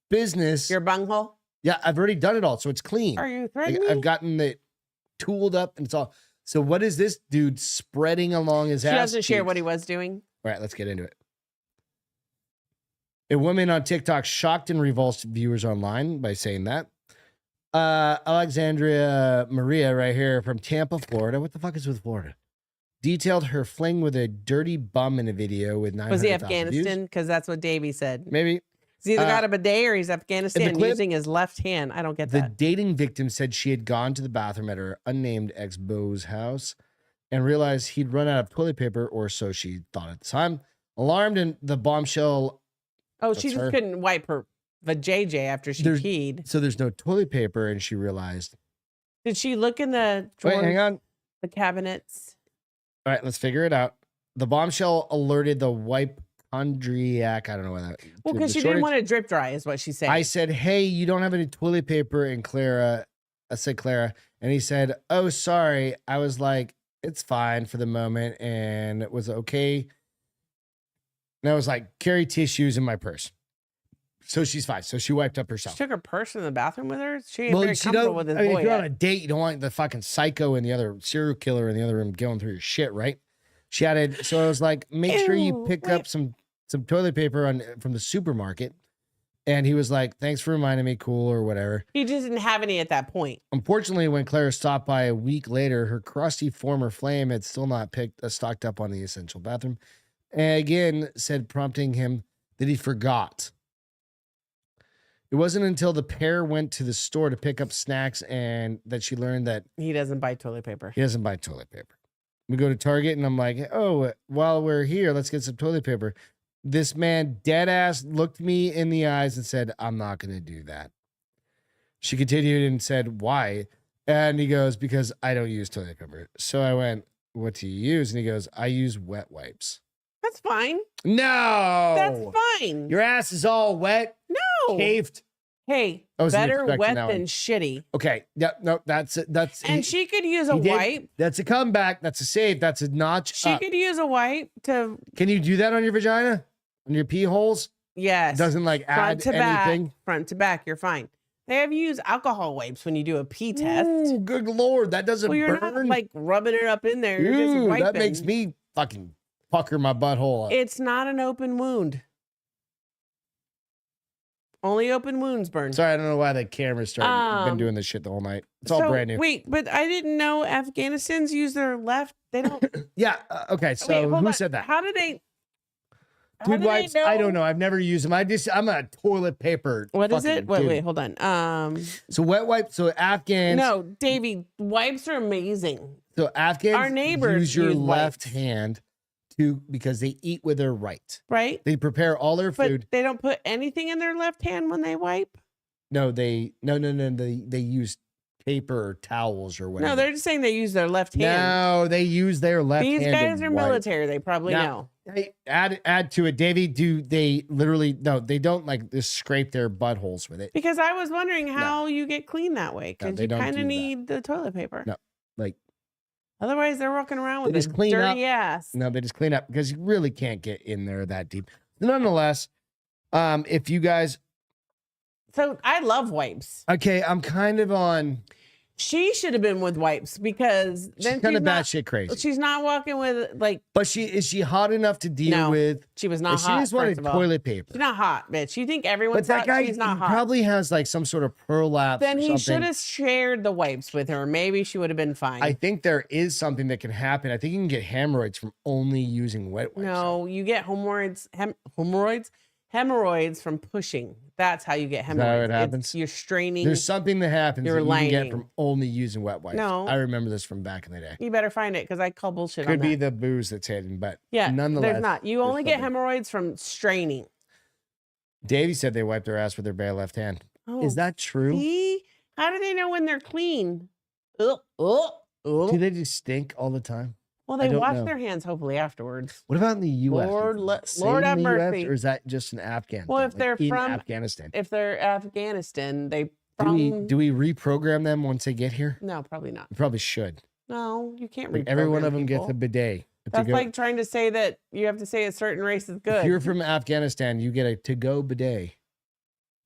business. Your bunghole? Yeah, I've already done it all, so it's clean. Are you threatening me? I've gotten it tooled up and it's all. So what is this dude spreading along his ass? She doesn't share what he was doing. All right, let's get into it. A woman on TikTok shocked and revulsed viewers online by saying that. Alexandria Maria right here from Tampa, Florida. What the fuck is with Florida? Detailed her fling with a dirty bum in a video with 900,000 Was he Afghanistan? Because that's what Davey said. Maybe. He's either got a bidet or he's Afghanistan using his left hand. I don't get that. The dating victim said she had gone to the bathroom at her unnamed ex-beau's house and realized he'd run out of toilet paper, or so she thought at the time. Alarmed, and the bombshell... Oh, she just couldn't wipe her vajayjay after she peed. So there's no toilet paper, and she realized... Did she look in the drawers, Wait, hang on. The cabinets? All right, let's figure it out. The bombshell alerted the wipe hypochondriac. I don't know what that. Well, because she didn't want to drip dry, is what she said. I said, hey, you don't have any toilet paper, and I said Clara, and he said, oh, sorry. I was like, it's fine for the moment, and it was okay. And I was like, carry tissues in my purse. So she's fine. So she wiped up herself. She took her purse in the bathroom with her. She ain't very comfortable with this boy. If you're on a date, you don't want the fucking psycho and the other serial killer in the other room going through your shit, right? She added. So I was like, make sure you pick up some toilet paper from the supermarket. And he was like, thanks for reminding me, cool, or whatever. He just didn't have any at that point. Unfortunately, when Clara stopped by a week later, her crusty former flame had still not stocked up on the essential bathroom. And again, said, prompting him that he forgot. It wasn't until the pair went to the store to pick up snacks and that she learned that he doesn't buy toilet paper. He doesn't buy toilet paper. We go to Target and I'm like, oh, while we're here, let's get some toilet paper. This man dead ass looked me in the eyes and said, I'm not going to do that. She continued and said, why? And he goes, because I don't use toilet paper. So I went, what do you use? And he goes, I use wet wipes. That's fine. No. That's fine. Your ass is all wet. No. Caved. Hey, better wet than shitty. Okay. Yeah, no, that's it. And she could use a wipe. That's a comeback. That's a save. That's a notch. She could use a wipe to. Can you do that on your vagina? On your pee holes? Yes. It doesn't like add anything? Front to back, you're fine. They have you use alcohol wipes when you do a pee test. Ooh, good Lord. That doesn't burn. You're not like rubbing it up in there. You're just wiping. That makes me fucking pucker my butthole up. It's not an open wound. Only open wounds burn. Sorry, I don't know why the camera's started. Been doing this shit the whole night. It's all brand new. Wait, but I didn't know Afghanistans use their left. They don't. Yeah. Okay. So who said that? How do they? Dude wipes. I don't know. I've never used them. I'm a toilet paper. What is it? Wait, hold on. So wet wipes. So Afghans. No, Davey, wipes are amazing. So Afghans. Our neighbors use your left hand because they eat with their right. Right. They prepare all their food. But they don't put anything in their left hand when they wipe. No, they use paper or towels or whatever. No, they're just saying they use their left hand. No, they use their left hand. These guys are military. They probably know. Hey, add to it, Davey. Do they literally? No, they don't like just scrape their buttholes with it. Because I was wondering how you get clean that way. Because you kind of need the toilet paper. No, like. Otherwise, they're walking around with this dirty ass. No, they just clean up because you really can't get in there that deep. Nonetheless, if you guys. So I love wipes. Okay, I'm kind of on. She should have been with wipes because then she's kind of batshit crazy. She's not walking with like. But is she hot enough to deal with? She was not hot. She just wanted toilet paper. She's not hot, bitch. You think everyone's hot? She's not hot. Probably has like some sort of prolapse. Then he should have shared the wipes with her. Maybe she would have been fine. I think there is something that can happen. I think you can get hemorrhoids from only using wet wipes. No, you get hemorrhoids from pushing. That's how you get hemorrhoids. Is that how it happens? You're straining. There's something that happens that you can get from only using wet wipes. No. I remember this from back in the day. You better find it because I call bullshit on that. Could be the booze that's hidden, but nonetheless. There's not. You only get hemorrhoids from straining. Davey said they wiped their ass with their bare left hand. Oh, is that true? See? How do they know when they're clean? Do they just stink all the time? Well, they wash their hands hopefully afterwards. What about in the U.S.? Lord have mercy. Or is that just an Afghan? Well, if they're from Afghanistan, they do we reprogram them once they get here? No, probably not. We probably should. No, you can't reprogram every one of them people. gets a bidet. That's like trying to say that you have to say a certain race is good. If you're from Afghanistan, you get a to-go bidet.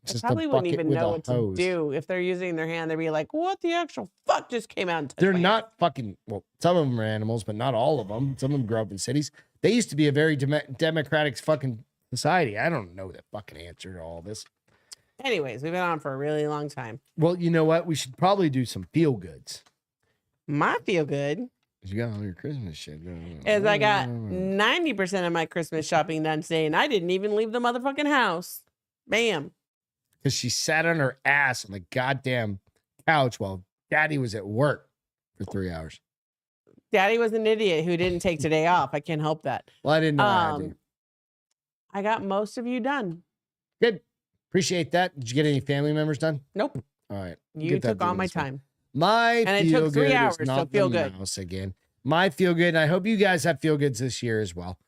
I probably wouldn't even know what to do if they're using their hand. They'd be like, "What the actual fuck just came out?" And they're not fucking. Well, some of them are animals, but not all of them. Some of them grow up in cities. They used to be a very democratic fucking society. I don't know the fucking answer to all this. Anyways, we've been on for a really long time. Well, you know what? We should probably do some feel goods. My feel good. You got all your Christmas shit. Is I got 90% of my Christmas shopping done today, and I didn't even leave the motherfucking house. Bam. Because she sat on her ass on the goddamn couch while Daddy was at work for 3 hours. Daddy was an idiot who didn't take today off. I can't help that. Well, I didn't know I had to. I got most of you done. Good. Appreciate that. Did you get any family members done? Nope. All right. You took all my time. And it took 3 hours, so feel good. Again. My feel good, and I hope you guys have feel goods this year as well.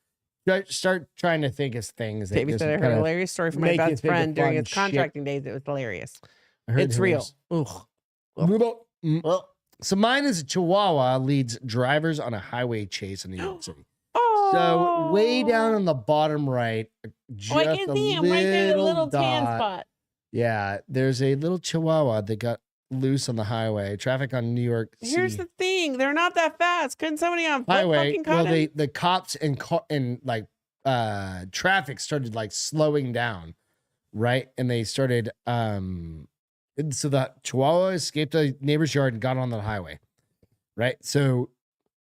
start trying to think of things. That Davey just said I heard kinda a hilarious story from my make you best think of friend during fun his shit. contracting days. It was hilarious. I heard It's real. hilarious. Ugh. Ugh. So mine is a Chihuahua leads drivers on a highway chase in New York City. Oh. So way down on the bottom right, just I can see him right there, the little tan dot. spot. Yeah, there's a little Chihuahua that got loose on the highway. Traffic on New York City Here's the thing: they're not that fast. Couldn't somebody on foot highway. fucking Well, caught him? the cops and like traffic started like slowing down, right? And they started and so the Chihuahua escaped a neighbor's yard and got on the highway, right? So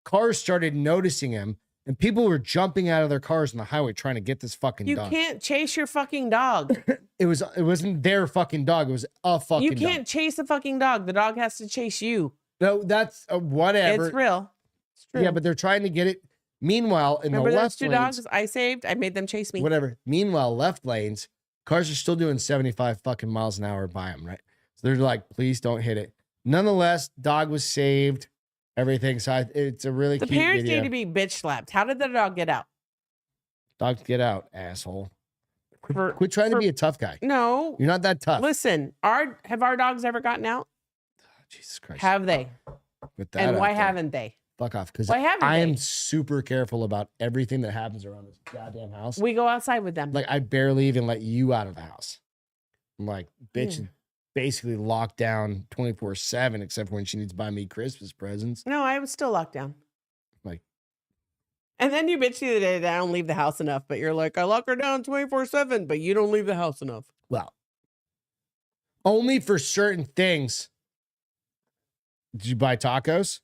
cars started noticing him, and people were jumping out of their cars on the highway trying to get this fucking You dog. can't chase your fucking dog. It wasn't their fucking dog. It was a fucking You dog. can't chase a fucking dog. The dog has to chase you. No, that's whatever. It's real. It's true. Yeah, but they're trying to get it. Meanwhile, in Remember the those left two lanes, dogs I saved? I made them chase me. whatever. Meanwhile, left lanes, cars are still doing 75 fucking miles an hour by them, right? So they're like, please don't hit it. Nonetheless, dog was saved. Everything. So it's a really The cute parents video. need to be bitch slapped. How did the dog get out? Dog, get out, asshole. For- Quit trying to for- be a tough guy. No. You're not that tough. Listen, have our dogs ever gotten out? Jesus Christ. Have they? With that And out why there. haven't they? Fuck off. Because Why haven't I am they? super careful about everything that happens around this goddamn house. We go outside with them. Like, I barely even let you out of the house. I'm like, bitch, Yeah. basically locked down 24/7, except for when she needs to buy me Christmas presents. No, I was still locked down. Like- And then you bitch the other day that I don't leave the house enough, but you're like, I lock her down 24/7, but you don't leave the house enough. Well, only for certain things. Did you buy tacos?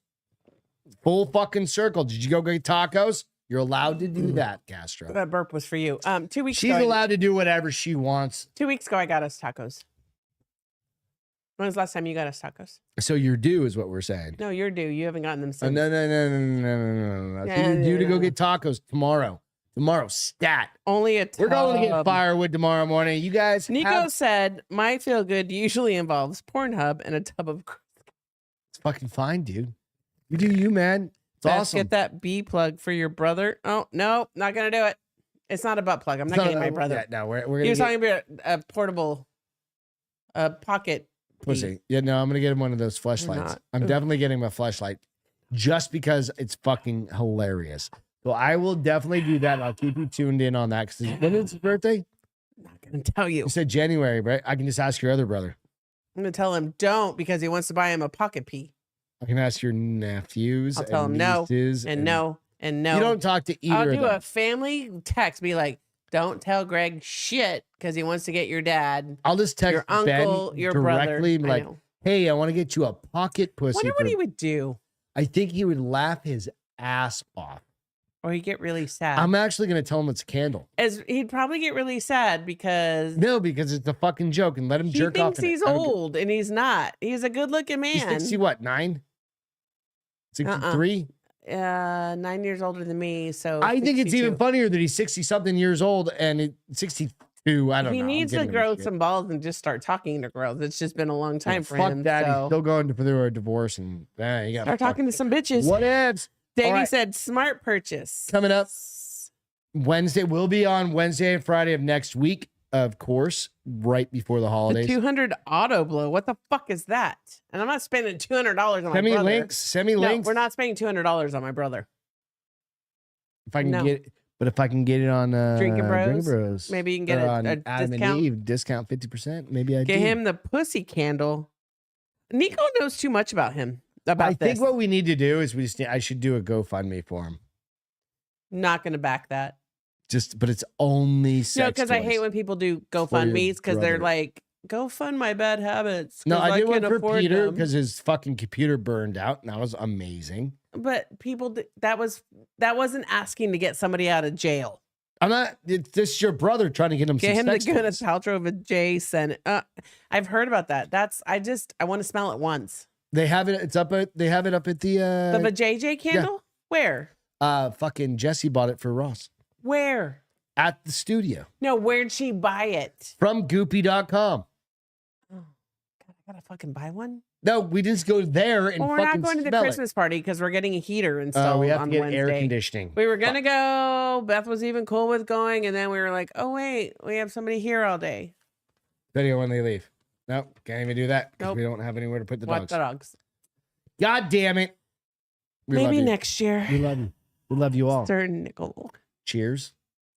Full fucking circle. Did you go get tacos? You're allowed to do that, Castro. That burp was for you. 2 weeks She's ago. allowed to do whatever she wants. 2 weeks ago, I got us tacos. When was the last time you got us tacos? So you're due is what we're saying. No, you're due. You haven't gotten them since. No. So you're due to go get tacos tomorrow. Tomorrow, stat. Only a tub. We're going to get firewood tomorrow morning. You guys Nico have... said, my feel good usually involves Pornhub and a tub of. It's fucking fine, dude. You do you, man. It's Beth, awesome. Get that bee plug for your brother. Oh, no, not going to do it. It's not a butt plug. I'm not getting my brother. Yeah, no, we're He gonna was get talking about a portable pocket. pussy. Yeah, no, I'm gonna get him one of those fleshlights. not. I'm definitely getting him a fleshlight just because it's fucking hilarious. So I will definitely do that. And I'll keep you tuned in on that. Because when is his birthday? I'm not going to tell you. You said January, right? I can just ask your other brother. I'm going to tell him don't because he wants to buy him a pocket pee. I can ask your nephews. I'll tell and him no, nieces And no, and no. You don't talk to either I'll of do them. a family text. Be like, don't tell Greg shit because he wants to get your dad, I'll just text your uncle, Ben your directly, brother. like, hey, I want to get you a pocket pussy. Wonder what for-" he would do. I think he would laugh his ass off. Or he'd get really sad. I'm actually going to tell him it's a candle. He'd probably get really sad because No, because it's a fucking joke, and let him he jerk off. thinks in it. he's I don't care. old and he's not. He's a good looking He's man. 60 what, 9? 63? 9 years older than me. So I think it's 62. even funnier that he's 60 something years old and 62. I don't know. He I'm needs to giving him grow shit. some balls and just start talking to girls. It's just been a long time for Fuck him. that. He's So still going through a divorce and you got start talking to some bitches. What ifs? Davey All right. said smart purchase. Coming up Wednesday. We'll be on Wednesday and Friday of next week, of course, right before the The holidays. 200 auto blow. What the fuck is that? And I'm not spending $200 on my Send me brother. links. Send me No, links. we're not spending $200 on my brother. If I can No. get it, but if I can get it on Drinking Bros, Bros, maybe you can get or a on discount. Adam and Eve, discount 50%. Maybe I Get do. him the pussy candle. Nico knows too much about him. About I this. think what we need to do is I should do a GoFundMe for him. Not going to back that. But it's only sex No, because I toys. hate when people do For your GoFundMes because they're brother. like, go fund my bad habits. No, 'cause I did one can't for afford Peter them." because his fucking computer burned out, and that was amazing. But people, that wasn't asking to get somebody out of jail. I'm not. It's just your brother trying to get him. Get some him the sex Gwyneth toys. Paltrow of a J Senate. I've heard about that. I want to smell it once. They have it. It's up at. They have it up at the. The vajayjay candle? Where? Fucking Jesse bought it for Ross Where? at the studio No, where'd she buy it? from Goopy.com. Oh, God, I gotta fucking buy one. No, we just go there and Well, we're fucking not going to the smell Christmas party because we're getting a heater it. installed We have to on get Wednesday. air conditioning. We were gonna go. Beth was even cool with going, and then we were like, "Oh wait, we have somebody here all day." Video when they leave. Nope, can't even do that because Nope. we don't have anywhere to put the What dogs. the dogs? God damn it. We love Maybe you. next year. We love you. We love you all. Sir Nickel. Cheers.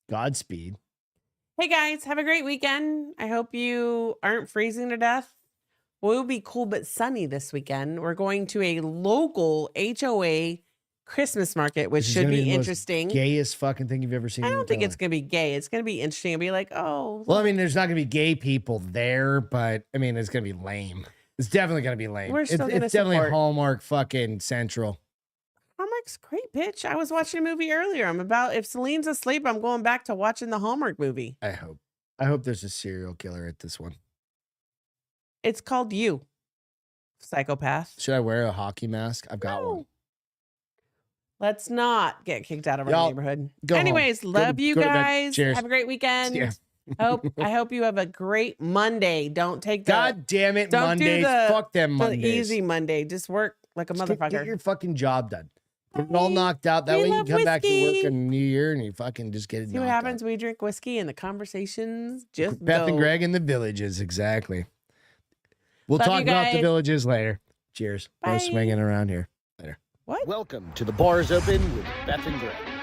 Godspeed. Hey guys, have a great weekend. I hope you aren't freezing to death. We'll be cool but sunny this weekend. We're going to a local HOA Christmas market, which This is should gonna be the most interesting. Gayest fucking thing you've ever seen. I in your don't think it's life. gonna be gay. It's gonna be interesting. It'll be like, oh, Well, I mean, there's not gonna be gay people there, but I mean, it's gonna be lame. It's definitely gonna be lame. We're still gonna it's definitely support. Hallmark fucking Central. Hallmark's great, bitch. I was watching a movie earlier. If Celine's asleep, I'm going back to watching the Hallmark movie. I hope there's a serial killer at this one. It's called You, Psychopath. Should I wear a hockey mask? I've got one. No. Let's not get kicked out of our Y'all, neighborhood. go home. Anyways, love you go to bed. guys. Cheers. Have a great weekend. Yeah. I hope you have a great Monday. Don't take the, God damn it, don't do Mondays. the- Fuck them the Mondays. easy Monday. Just work like a Just motherfucker. Get your fucking job done. Get it all Bye. knocked out. That We way you love can come back to work whiskey. in New Year and you fucking just get it See what knocked out. happens? We drink whiskey and the conversations just Beth and go. Greg in the villages, exactly. We'll Love talk you about the guys. villages later. Cheers. Bye. Go swinging around here. What? Welcome to the Bars Open with Beth and Greg.